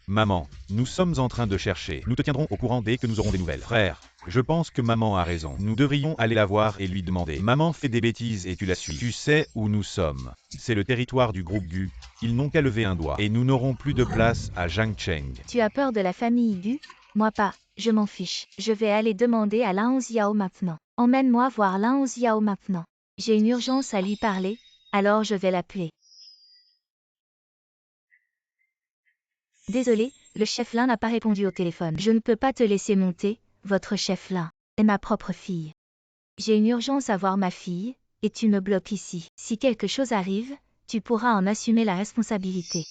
Maman, nous sommes en train de chercher. Nous te tiendrons au courant dès que nous aurons des nouvelles. Frère, je pense que maman a raison. Nous devrions aller la voir et lui demander. Maman fait des bêtises et tu la suis. Tu sais où nous sommes. C'est le territoire du groupe Gu. Ils n'ont qu'à lever un doigt. Et nous n'aurons plus de place à Zhangcheng.
Tu as peur de la famille Gu? Moi pas, je m'en fiche. Je vais aller demander à Lan Xiao maintenant. Emmène-moi voir Lan Xiao maintenant. J'ai une urgence à lui parler, alors je vais l'appeler. Désolé, le chef Lin n'a pas répondu au téléphone. Je ne peux pas te laisser monter, votre chef Lin est ma propre fille. J'ai une urgence à voir ma fille, et tu me bloques ici. Si quelque chose arrive, tu pourras en assumer la responsabilité.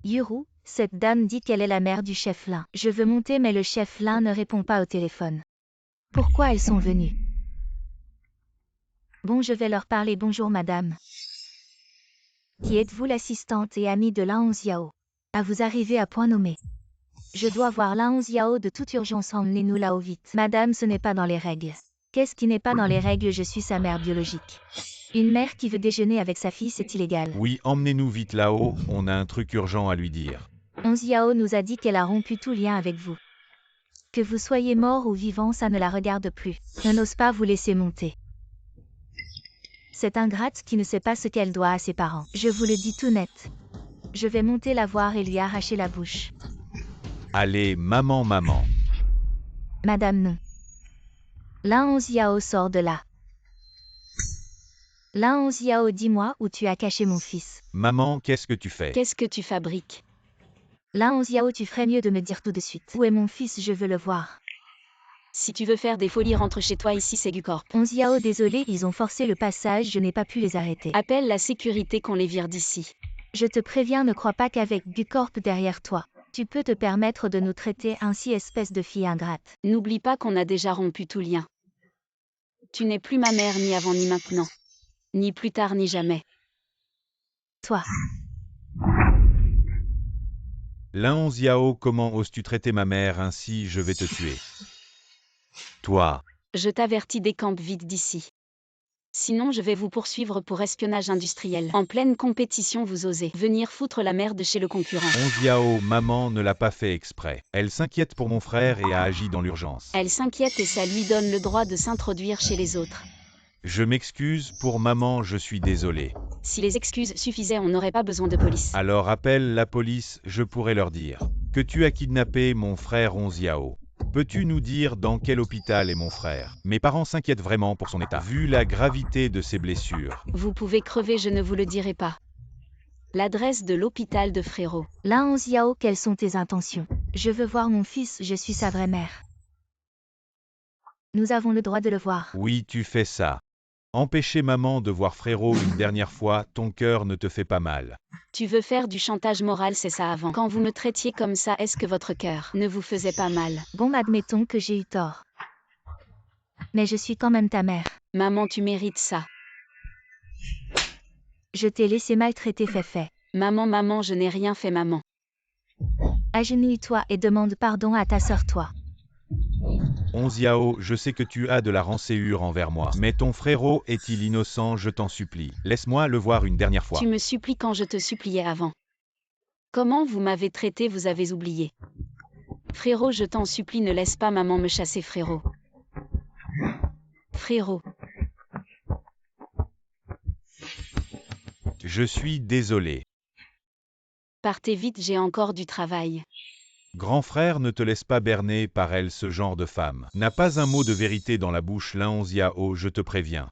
Yuru, cette dame dit qu'elle est la mère du chef Lin. Je veux monter mais le chef Lin ne répond pas au téléphone. Pourquoi elles sont venues? Bon, je vais leur parler. Bonjour madame. Qui êtes-vous, l'assistante et amie de Lan Xiao? À vous arriver à point nommé. Je dois voir Lan Xiao de toute urgence, emmenez-nous là-haut vite. Madame, ce n'est pas dans les règles. Qu'est-ce qui n'est pas dans les règles? Je suis sa mère biologique. Une mère qui veut déjeuner avec sa fille, c'est illégal.
Oui, emmenez-nous vite là-haut, on a un truc urgent à lui dire.
Lan Xiao nous a dit qu'elle a rompu tout lien avec vous. Que vous soyez mort ou vivant, ça ne la regarde plus. Je n'ose pas vous laisser monter. Cette ingrate qui ne sait pas ce qu'elle doit à ses parents. Je vous le dis tout net. Je vais monter la voir et lui arracher la bouche.
Allez, maman.
Madame, non. Lan Xiao sort de là. Lan Xiao, dis-moi où tu as caché mon fils.
Maman, qu'est-ce que tu fais?
Qu'est-ce que tu fabriques?
Lan Xiao, tu ferais mieux de me dire tout de suite. Où est mon fils? Je veux le voir.
Si tu veux faire des folies, rentre chez toi, ici c'est Gucorp.
Lan Xiao, désolé, ils ont forcé le passage, je n'ai pas pu les arrêter.
Appelle la sécurité qu'on les vire d'ici.
Je te préviens, ne crois pas qu'avec Gucorp derrière toi, tu peux te permettre de nous traiter ainsi, espèce de fille ingrate.
N'oublie pas qu'on a déjà rompu tout lien. Tu n'es plus ma mère ni avant ni maintenant. Ni plus tard ni jamais.
Toi.
Lan Xiao, comment oses-tu traiter ma mère ainsi? Je vais te tuer. Toi.
Je t'avertis, décampe vite d'ici. Sinon je vais vous poursuivre pour espionnage industriel. En pleine compétition, vous osez venir foutre la merde chez le concurrent.
Xiao, maman ne l'a pas fait exprès. Elle s'inquiète pour mon frère et a agi dans l'urgence.
Elle s'inquiète et ça lui donne le droit de s'introduire chez les autres.
Je m'excuse pour maman, je suis désolé.
Si les excuses suffisaient, on n'aurait pas besoin de police.
Alors appelle la police, je pourrais leur dire que tu as kidnappé mon frère Xiao. Peux-tu nous dire dans quel hôpital est mon frère? Mes parents s'inquiètent vraiment pour son état. Vu la gravité de ses blessures.
Vous pouvez crever, je ne vous le dirai pas. L'adresse de l'hôpital de Frérot.
Lan Xiao, quelles sont tes intentions? Je veux voir mon fils, je suis sa vraie mère. Nous avons le droit de le voir.
Oui, tu fais ça. Empêcher maman de voir frérot une dernière fois, ton cœur ne te fait pas mal.
Tu veux faire du chantage moral, c'est ça avant. Quand vous me traitiez comme ça, est-ce que votre cœur ne vous faisait pas mal?
Bon, admettons que j'ai eu tort. Mais je suis quand même ta mère.
Maman, tu mérites ça.
Je t'ai laissé maltraiter Fei.
Maman, je n'ai rien fait, maman.
Agenouille-toi et demande pardon à ta sœur, toi.
Xiao, je sais que tu as de la rancœur envers moi. Mais ton frérot est-il innocent, je t'en supplie. Laisse-moi le voir une dernière fois.
Tu me supplies quand je te suppliais avant. Comment vous m'avez traité, vous avez oublié. Frérot, je t'en supplie, ne laisse pas maman me chasser, frérot. Frérot.
Je suis désolé.
Partez vite, j'ai encore du travail.
Grand frère ne te laisse pas berner par elle, ce genre de femme. N'a pas un mot de vérité dans la bouche, Lin 11 Yao, je te préviens.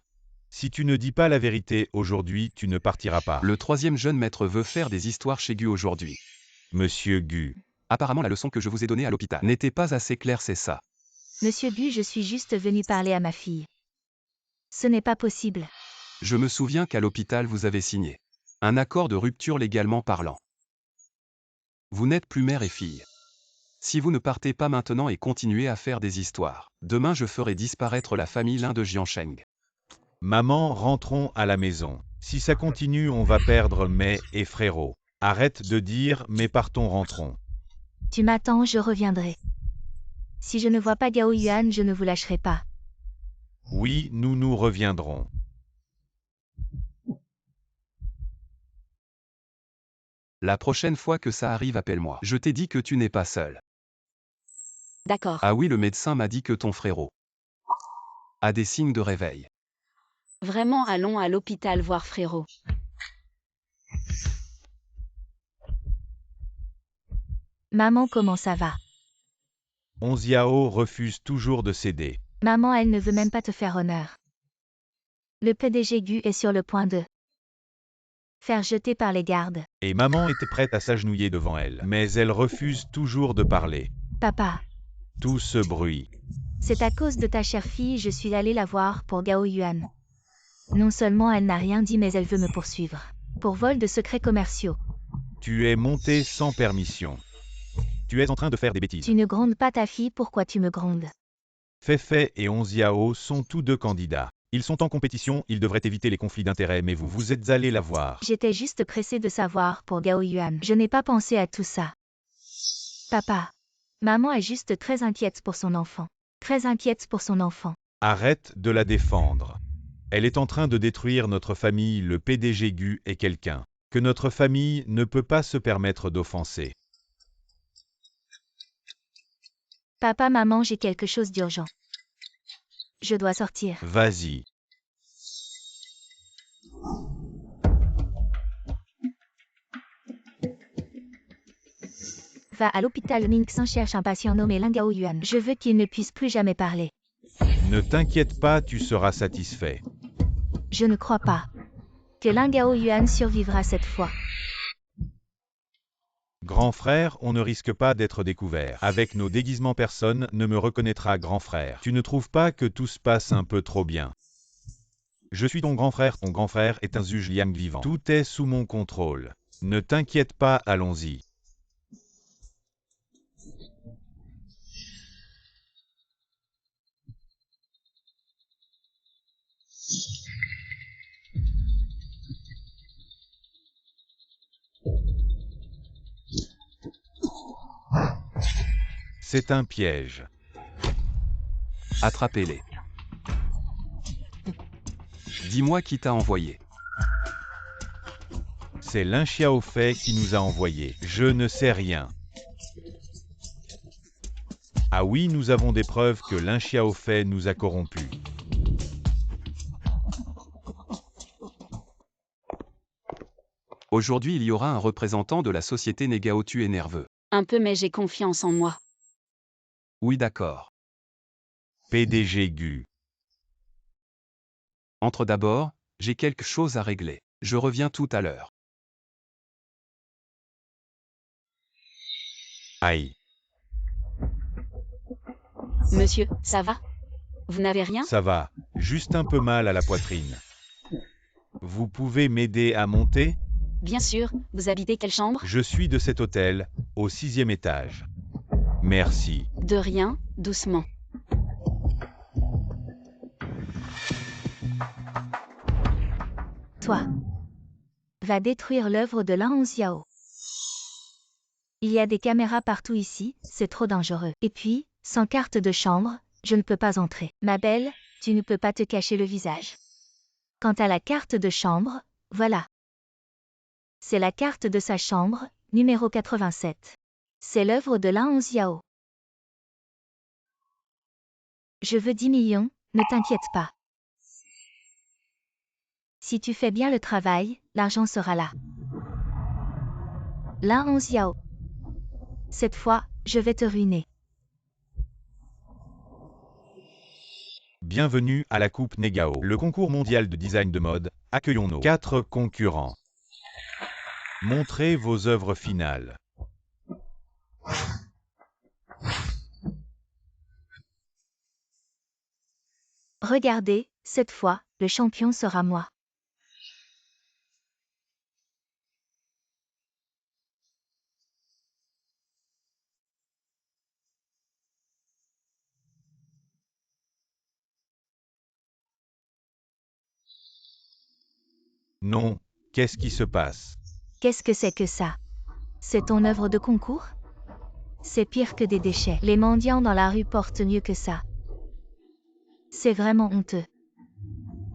Si tu ne dis pas la vérité aujourd'hui, tu ne partiras pas.
Le troisième jeune maître veut faire des histoires chez Gu aujourd'hui.
Monsieur Gu.
Apparemment la leçon que je vous ai donnée à l'hôpital n'était pas assez claire, c'est ça.
Monsieur Gu, je suis juste venu parler à ma fille. Ce n'est pas possible.
Je me souviens qu'à l'hôpital vous avez signé un accord de rupture légalement parlant. Vous n'êtes plus mère et fille. Si vous ne partez pas maintenant et continuez à faire des histoires, demain je ferai disparaître la famille Lin de Jiansheng.
Maman, rentrons à la maison. Si ça continue, on va perdre Mei et frérot. Arrête de dire, mais partons, rentrons.
Tu m'attends, je reviendrai. Si je ne vois pas Gao Yuan, je ne vous lâcherai pas.
Oui, nous reviendrons.
La prochaine fois que ça arrive, appelle-moi. Je t'ai dit que tu n'es pas seul.
D'accord.
Ah oui, le médecin m'a dit que ton frérot a des signes de réveil.
Vraiment, allons à l'hôpital voir frérot.
Maman, comment ça va?
11 Yao refuse toujours de céder.
Maman, elle ne veut même pas te faire honneur. Le PDG Gu est sur le point de faire jeter par les gardes.
Et maman était prête à s'agenouiller devant elle. Mais elle refuse toujours de parler.
Papa,
Tout ce bruit.
c'est à cause de ta chère fille, je suis allée la voir pour Gao Yuan. Non seulement elle n'a rien dit, mais elle veut me poursuivre. Pour vol de secrets commerciaux.
Tu es monté sans permission. Tu es en train de faire des bêtises.
Tu ne grondes pas ta fille, pourquoi tu me grondes?
Feifei et 11 Yao sont tous deux candidats. Ils sont en compétition, ils devraient éviter les conflits d'intérêts, mais vous êtes allés la voir.
J'étais juste pressée de savoir pour Gao Yuan. Je n'ai pas pensé à tout ça. Papa, maman est juste très inquiète pour son enfant. Très inquiète pour son enfant.
Arrête de la défendre. Elle est en train de détruire notre famille, le PDG Gu est quelqu'un que notre famille ne peut pas se permettre d'offenser.
Papa, maman, j'ai quelque chose d'urgent. Je dois sortir.
Vas-y.
Va à l'hôpital Mingxin, cherche un patient nommé Lin Gao Yuan. Je veux qu'il ne puisse plus jamais parler.
Ne t'inquiète pas, tu seras satisfait.
Je ne crois pas que Lin Gao Yuan survivra cette fois.
Grand frère, on ne risque pas d'être découvert. Avec nos déguisements, personne ne me reconnaîtra, grand frère. Tu ne trouves pas que tout se passe un peu trop bien? Je suis ton grand frère est un Zhuge Liang vivant. Tout est sous mon contrôle. Ne t'inquiète pas, allons-y. C'est un piège.
Attrapez-les. Dis-moi qui t'a envoyé.
C'est Lin Xiaofei qui nous a envoyés. Je ne sais rien. Ah oui, nous avons des preuves que Lin Xiaofei nous a corrompus.
Aujourd'hui, il y aura un représentant de la société Negao. Tu es nerveux.
Un peu, mais j'ai confiance en moi.
Oui, d'accord.
PDG Gu.
Entre d'abord, j'ai quelque chose à régler. Je reviens tout à l'heure.
Aïe.
Monsieur, ça va? Vous n'avez rien?
Ça va, juste un peu mal à la poitrine. Vous pouvez m'aider à monter?
Bien sûr, vous habitez quelle chambre?
Je suis de cet hôtel, au 6e étage. Merci.
De rien, doucement.
Toi, va détruire l'œuvre de Lin Hongxiao. Il y a des caméras partout ici, c'est trop dangereux. Et puis, sans carte de chambre, je ne peux pas entrer. Ma belle, tu ne peux pas te cacher le visage. Quant à la carte de chambre, voilà. C'est la carte de sa chambre, numéro 87. C'est l'œuvre de Lin Hongxiao. Je veux 10 millions, ne t'inquiète pas. Si tu fais bien le travail, l'argent sera là. Lin Hongxiao. Cette fois, Je vais te ruiner.
Bienvenue à la Coupe Negao, le concours mondial de design de mode. Accueillons nos 4 concurrents. Montrez vos œuvres finales.
Regardez, cette fois, le champion sera moi.
Non, qu'est-ce qui se passe?
Qu'est-ce que c'est que ça? C'est ton œuvre de concours? C'est pire que des déchets. Les mendiants dans la rue portent mieux que ça. C'est vraiment honteux.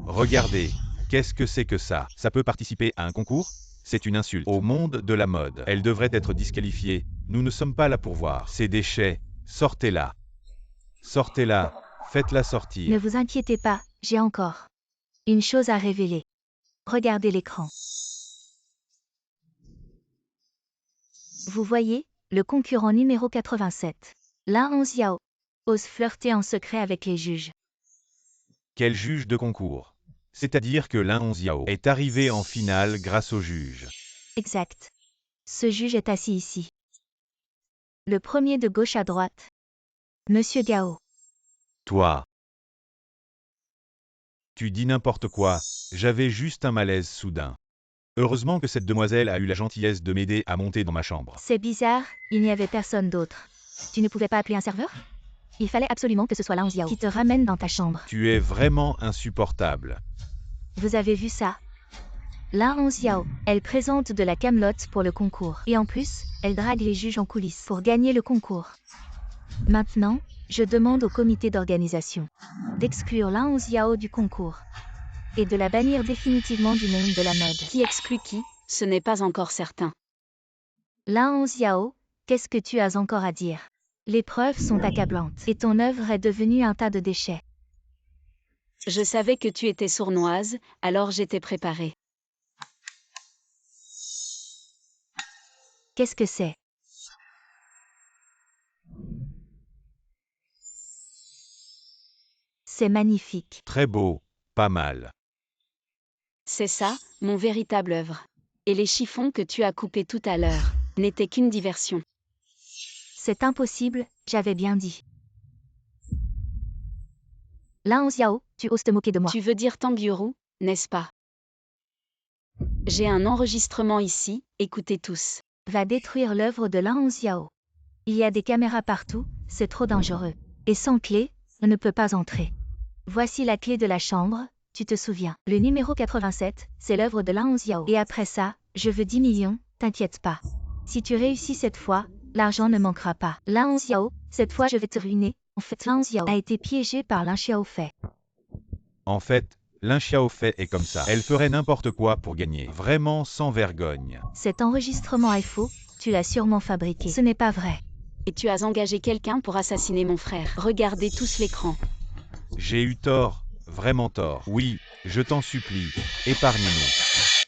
Regardez, qu'est-ce que c'est que ça? Ça peut participer à un concours? C'est une insulte au monde de la mode. Elle devrait être disqualifiée. Nous ne sommes pas là pour voir ces déchets. Sortez-la. Sortez-la. Faites-la
Ne
sortir.
vous inquiétez pas, j'ai encore une chose à révéler. Regardez l'écran. Vous voyez, le concurrent numéro 87. Lin Hongxiao ose flirter en secret avec les juges.
Quel juge de concours? C'est-à-dire que Lin Hongxiao est arrivé en finale grâce au juge.
Exact. Ce juge est assis ici. Le premier de gauche à droite. Monsieur Gao.
Toi. Tu dis n'importe quoi, j'avais juste un malaise soudain. Heureusement que cette demoiselle a eu la gentillesse de m'aider à monter dans ma chambre.
C'est bizarre, il n'y avait personne d'autre. Tu ne pouvais pas appeler un serveur? Il fallait absolument que ce soit Lin Hongxiao qui te ramène dans ta chambre.
Tu es vraiment insupportable.
Vous avez vu ça? Lin Hongxiao, elle présente de la camelote pour le concours. Et en plus, elle drague les juges en coulisses pour gagner le concours. Maintenant, je demande au comité d'organisation d'exclure Lin Hongxiao du concours et de la bannir définitivement du monde de la mode.
Qui exclut qui? Ce n'est pas encore certain.
Lin Hongxiao, qu'est-ce que tu as encore à dire? Les preuves sont accablantes et ton œuvre est devenue un tas de déchets.
Je savais que tu étais sournoise, alors j'étais préparée.
Qu'est-ce que c'est? C'est magnifique.
Très beau, pas mal.
C'est ça, mon véritable œuvre. Et les chiffons que tu as coupés tout à l'heure n'étaient qu'une diversion.
C'est impossible, j'avais bien dit. Lin Hongxiao, tu oses te moquer de moi.
Tu veux dire Tangyuru, n'est-ce pas? J'ai un enregistrement ici, écoutez tous.
Va détruire l'œuvre de Lin Hongxiao. Il y a des caméras partout, c'est trop dangereux. Et sans clé, on ne peut pas entrer. Voici la clé de la chambre, tu te souviens. Le numéro 87, c'est l'œuvre de Lin Hongxiao. Et après ça, je veux 10 millions, t'inquiète pas. Si tu réussis cette fois, l'argent ne manquera pas. Lin Hongxiao, cette fois je vais te ruiner. En fait, Lin Hongxiao a été piégé par Lin Xiaofei.
En fait, Lin Xiaofei est comme ça. Elle ferait n'importe quoi pour gagner. Vraiment sans vergogne.
Cet enregistrement est faux, tu l'as sûrement fabriqué. Ce n'est pas vrai.
Et tu as engagé quelqu'un pour assassiner mon frère. Regardez tous l'écran.
J'ai eu tort, vraiment tort. Oui, je t'en supplie, épargne-nous.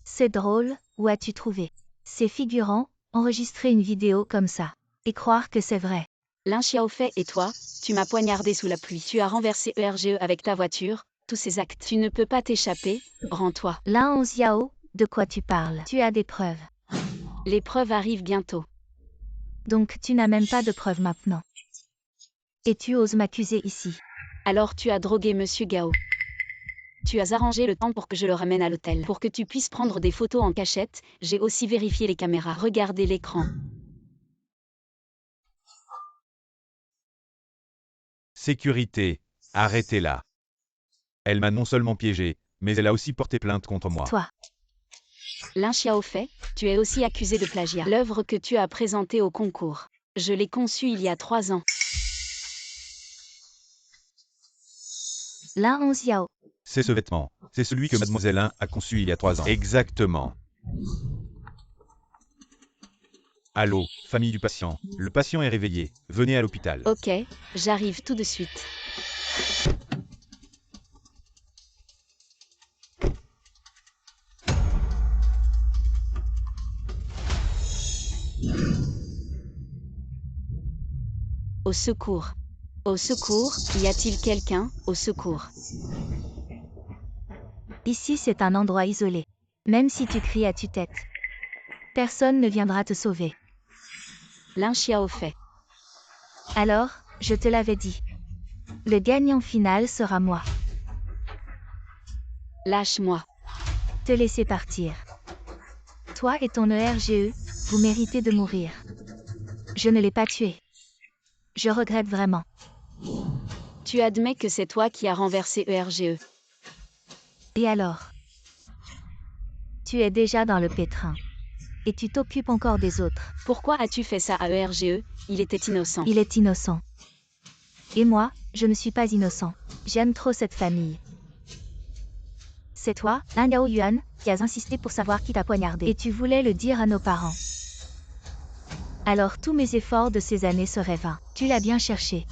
C'est drôle, où as-tu trouvé ces figurants, enregistrer une vidéo comme ça et croire que c'est vrai?
Lin Xiaofei et toi, tu m'as poignardé sous la pluie. Tu as renversé ERGE avec ta voiture, tous ces actes. Tu ne peux pas t'échapper, rends-toi.
Lin Hongxiao, de quoi tu parles? Tu as des preuves.
Les preuves arrivent bientôt.
Donc tu n'as même pas de preuves maintenant. Et tu oses m'accuser ici.
Alors tu as drogué Monsieur Gao. Tu as arrangé le temps pour que je le ramène à l'hôtel. Pour que tu puisses prendre des photos en cachette, j'ai aussi vérifié les caméras. Regardez l'écran.
Sécurité, arrêtez-la. Elle m'a non seulement piégé, mais elle a aussi porté plainte contre moi.
Toi.
Lin Xiaofei, tu es aussi accusé de plagiat. L'œuvre que tu as présentée au concours. Je l'ai conçue il y a 3 ans.
Lin Hongxiao.
C'est ce vêtement. C'est celui que Mademoiselle 1 a conçu il y a 3 ans. Exactement. Allô, famille du patient. Le patient est réveillé. Venez à l'hôpital.
Ok, j'arrive tout de suite. Au secours. Au secours, y a-t-il quelqu'un, au secours?
Ici c'est un endroit isolé. Même si tu cries à tue-tête, personne ne viendra te sauver.
Lin Xiaofei.
Alors, je te l'avais dit. Le gagnant final sera moi.
Lâche-moi.
Te laisser partir. Toi et ton ERGE, vous méritez de mourir. Je ne l'ai pas tué. Je regrette vraiment.
Tu admets que c'est toi qui as renversé ERGE.
Et alors? Tu es déjà dans le pétrin. Et tu t'occupes encore des autres.
Pourquoi as-tu fait ça à ERGE? Il était innocent.
Il est innocent. Et moi, je ne suis pas innocent. J'aime trop cette famille. C'est toi, Lin Gaoyuan, qui as insisté pour savoir qui t'a poignardé. Et tu voulais le dire à nos parents. Alors tous mes efforts de ces années seraient vains. Tu l'as bien cherché.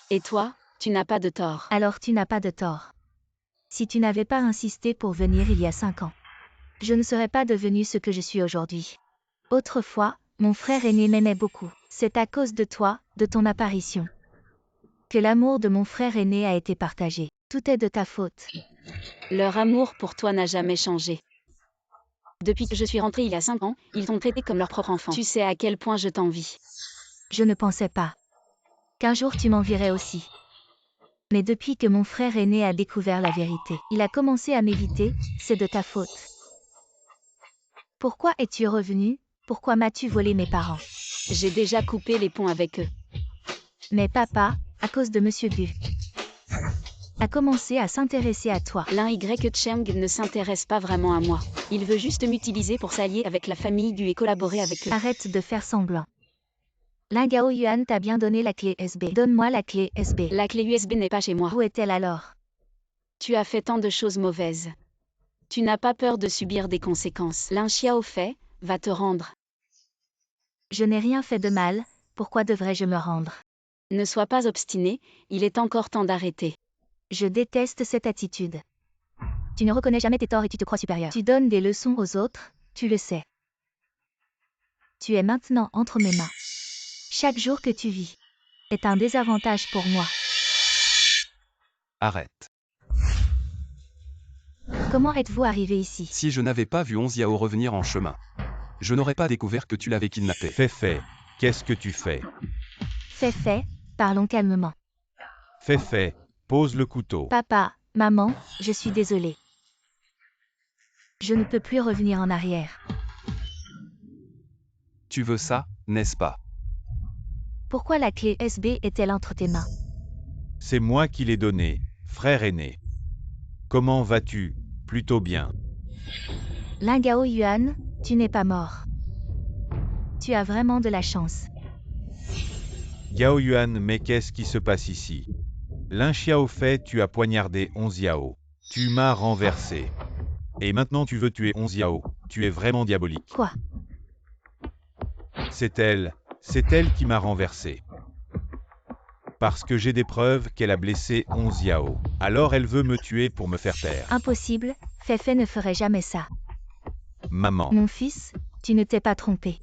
Et toi, tu n'as pas de tort.
Alors tu n'as pas de tort. Si tu n'avais pas insisté pour venir il y a 5 ans, je ne serais pas devenue ce que je suis aujourd'hui. Autrefois, mon frère aîné m'aimait beaucoup. C'est à cause de toi, de ton apparition, que l'amour de mon frère aîné a été partagé. Tout est de ta faute.
Leur amour pour toi n'a jamais changé. Depuis que je suis rentrée il y a 5 ans, ils t'ont traité comme leur propre enfant. Tu sais à quel point je t'envie.
Je ne pensais pas qu'un jour tu m'envierais aussi. Mais depuis que mon frère aîné a découvert la vérité, il a commencé à m'éviter, c'est de ta faute. Pourquoi es-tu revenu? Pourquoi m'as-tu volé mes parents?
J'ai déjà coupé les ponts avec eux.
Mais papa, à cause de Monsieur Gu, a commencé à s'intéresser à toi.
Lin Y Cheng ne s'intéresse pas vraiment à moi. Il veut juste m'utiliser pour s'allier avec la famille Gu et collaborer avec eux.
Arrête de faire semblant. Lin Gaoyuan t'a bien donné la clé USB. Donne-moi la clé USB.
La clé USB n'est pas chez moi.
Où est-elle alors?
Tu as fait tant de choses mauvaises. Tu n'as pas peur de subir des conséquences. Lin Xiaofei, va te rendre.
Je n'ai rien fait de mal, pourquoi devrais-je me rendre?
Ne sois pas obstiné, il est encore temps d'arrêter.
Je déteste cette attitude. Tu ne reconnais jamais tes torts et tu te crois supérieur. Tu donnes des leçons aux autres, tu le sais. Tu es maintenant entre mes mains. Chaque jour que tu vis est un désavantage pour moi.
Arrête.
Comment êtes-vous arrivé ici?
Si je n'avais pas vu Onziao revenir en chemin, je n'aurais pas découvert que tu l'avais kidnappé.
Fei, qu'est-ce que tu fais?
Fei, parlons calmement.
Fei, pose le couteau.
Papa, maman, je suis désolée. Je ne peux plus revenir en arrière.
Tu veux ça, n'est-ce pas?
Pourquoi la clé USB est-elle entre tes mains?
C'est moi qui l'ai donnée, frère aîné. Comment vas-tu? Plutôt bien.
Lin Gaoyuan, tu n'es pas mort. Tu as vraiment de la chance.
Gaoyuan, mais qu'est-ce qui se passe ici? Lin Xiaofei, tu as poignardé Onziao. Tu m'as renversé. Et maintenant tu veux tuer Onziao. Tu es vraiment diabolique.
Quoi?
C'est elle qui m'a renversé. Parce que j'ai des preuves qu'elle a blessé Onziao. Alors elle veut me tuer pour me faire taire.
Impossible, Fei ne ferait jamais ça.
Maman,
Mon fils, tu ne t'es pas trompé.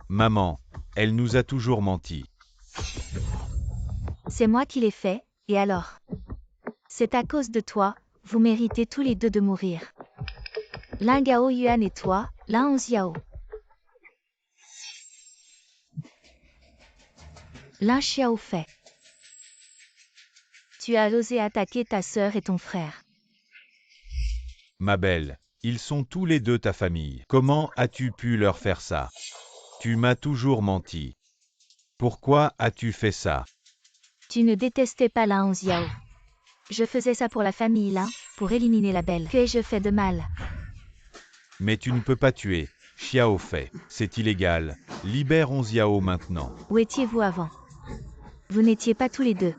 maman, elle nous a toujours menti.
C'est moi qui l'ai fait, et alors? C'est à cause de toi, vous méritez tous les deux de mourir. Lin Gaoyuan et toi, Lin Onziao. Lin Xiaofei. Tu as osé attaquer ta sœur et ton frère.
Ma belle, ils sont tous les deux ta famille. Comment as-tu pu leur faire ça? Tu m'as toujours menti. Pourquoi as-tu fait ça?
Tu ne détestais pas Lin Onziao. Je faisais ça pour la famille Lin, pour éliminer la belle. Que ai-je fait de mal?
Mais tu ne peux pas tuer Xiaofei. C'est illégal. Libère Onziao maintenant.
Où étiez-vous avant? Vous n'étiez pas tous les deux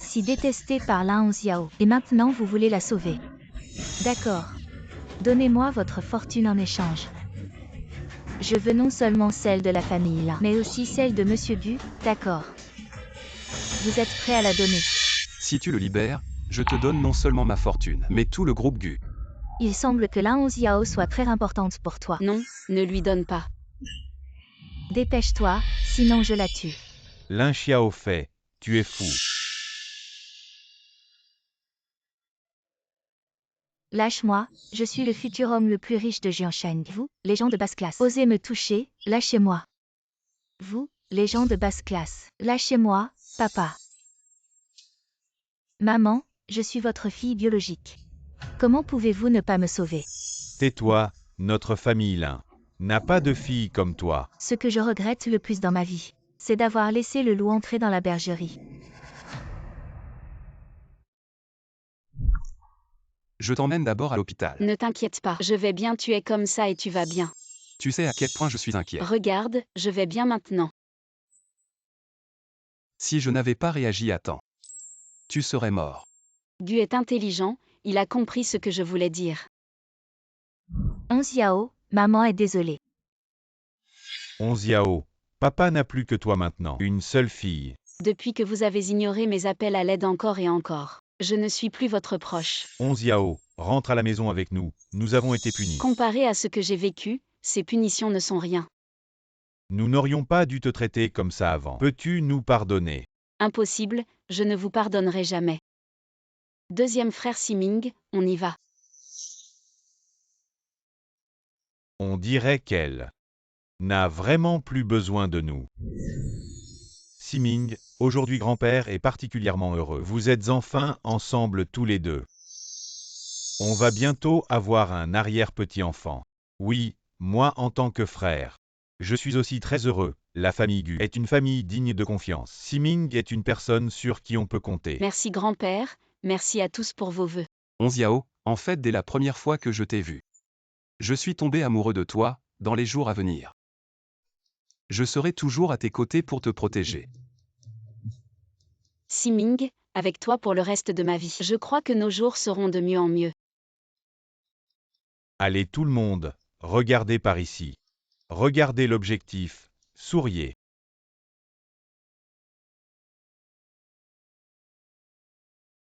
si détestés par Lin Onziao, et maintenant vous voulez la sauver. D'accord. Donnez-moi votre fortune en échange. Je veux non seulement celle de la famille Lin, mais aussi celle de Monsieur Gu, d'accord. Vous êtes prêt à la donner?
Si tu le libères, je te donne non seulement ma fortune, mais tout le groupe Gu.
Il semble que Lin Onziao soit très importante pour toi.
Non, ne lui donne pas.
Dépêche-toi, Sinon je la tue.
Lin Xiao Fei, tu es fou.
Lâche-moi, je suis le futur homme le plus riche de Jianshan. Vous, les gens de basse classe, osez me toucher, lâchez-moi. Vous, les gens de basse classe, lâchez-moi, papa. Maman, je suis votre fille biologique. Comment pouvez-vous ne pas me sauver?
Tais-toi, notre famille Lin n'a pas de fille comme toi.
Ce que je regrette le plus dans ma vie, c'est d'avoir laissé le loup entrer dans la bergerie.
Je t'emmène d'abord à l'hôpital.
Ne t'inquiète pas, je vais bien, tu es comme ça et tu vas bien.
Tu sais à quel point je suis inquiet.
Regarde, je vais bien maintenant.
Si je n'avais pas réagi à temps, tu serais mort.
Gu est intelligent, il a compris ce que je voulais dire.
11 Yao, maman est désolée.
11 Yao, papa n'a plus que toi maintenant. Une seule fille.
Depuis que vous avez ignoré mes appels à l'aide encore et encore, je ne suis plus votre proche.
11 Yao, rentre à la maison avec nous, nous avons été punis.
Comparé à ce que j'ai vécu, ces punitions ne sont rien.
Nous n'aurions pas dû te traiter comme ça avant. Peux-tu nous pardonner?
Impossible, je ne vous pardonnerai jamais. Deuxième frère Siming, on y va.
On dirait qu'elle n'a vraiment plus besoin de nous. Siming, aujourd'hui grand-père est particulièrement heureux. Vous êtes enfin ensemble tous les deux. On va bientôt avoir un arrière-petit-enfant. Oui, moi en tant que frère. Je suis aussi très heureux. La famille Gu est une famille digne de confiance. Siming est une personne sur qui on peut compter.
Merci grand-père, merci à tous pour vos vœux.
11 Yao, en fait dès la première fois que je t'ai vu. Je suis tombé amoureux de toi, dans les jours à venir. Je serai toujours à tes côtés pour te protéger.
Siming, avec toi pour le reste de ma vie. Je crois que nos jours seront de mieux en mieux.
Allez tout le monde, regardez par ici. Regardez l'objectif, souriez.